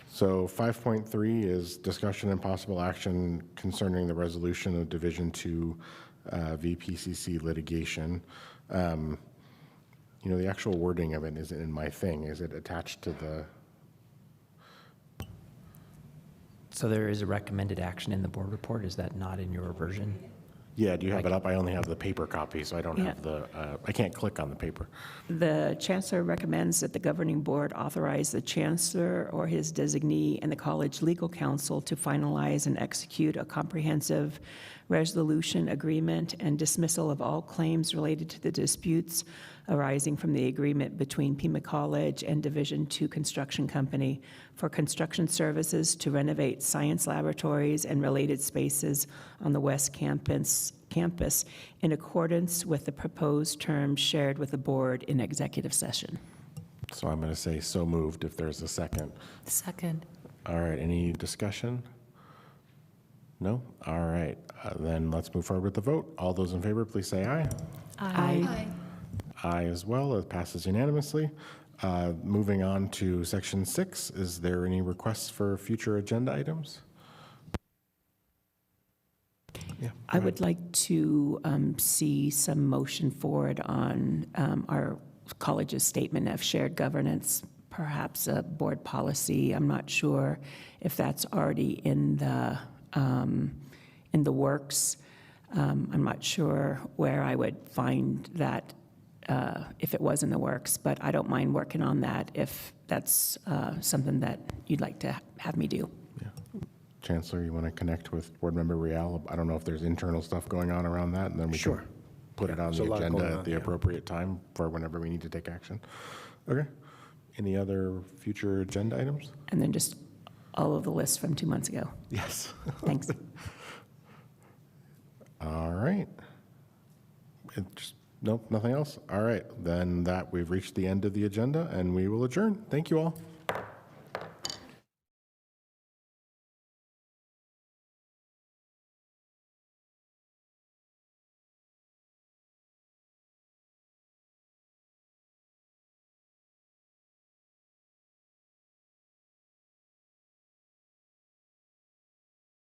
So 5.3 is discussion and possible action concerning the resolution of Division 2 VPCC litigation. The actual wording of it isn't in my thing. Is it attached to the? So there is a recommended action in the board report. Is that not in your version? Yeah, do you have it up? I only have the paper copy, so I don't have the, I can't click on the paper. The chancellor recommends that the governing board authorize the chancellor or his designee and the college legal counsel to finalize and execute a comprehensive resolution agreement and dismissal of all claims related to the disputes arising from the agreement between Pima College and Division II Construction Company for construction services to renovate science laboratories and related spaces on the West Campus in accordance with the proposed terms shared with the board in executive session. So I'm going to say so moved if there's a second. Second. All right, any discussion? No? All right, then let's move forward with the vote. All those in favor, please say aye. Aye. Aye. Aye as well. It passes unanimously. Moving on to section 6, is there any requests for future agenda items? Yeah. I would like to see some motion forward on our college's statement of shared governance, perhaps a board policy. I'm not sure if that's already in the works. I'm not sure where I would find that if it was in the works, but I don't mind working on that if that's something that you'd like to have me do. Yeah. Chancellor, you want to connect with Board Member Real? I don't know if there's internal stuff going on around that, and then we can put it on the agenda at the appropriate time for whenever we need to take action. Okay. Any other future agenda items? And then just all of the lists from 2 months ago. Yes. Thanks. All right. Nope, nothing else? All right, then we've reached the end of the agenda and we will adjourn. Thank you all.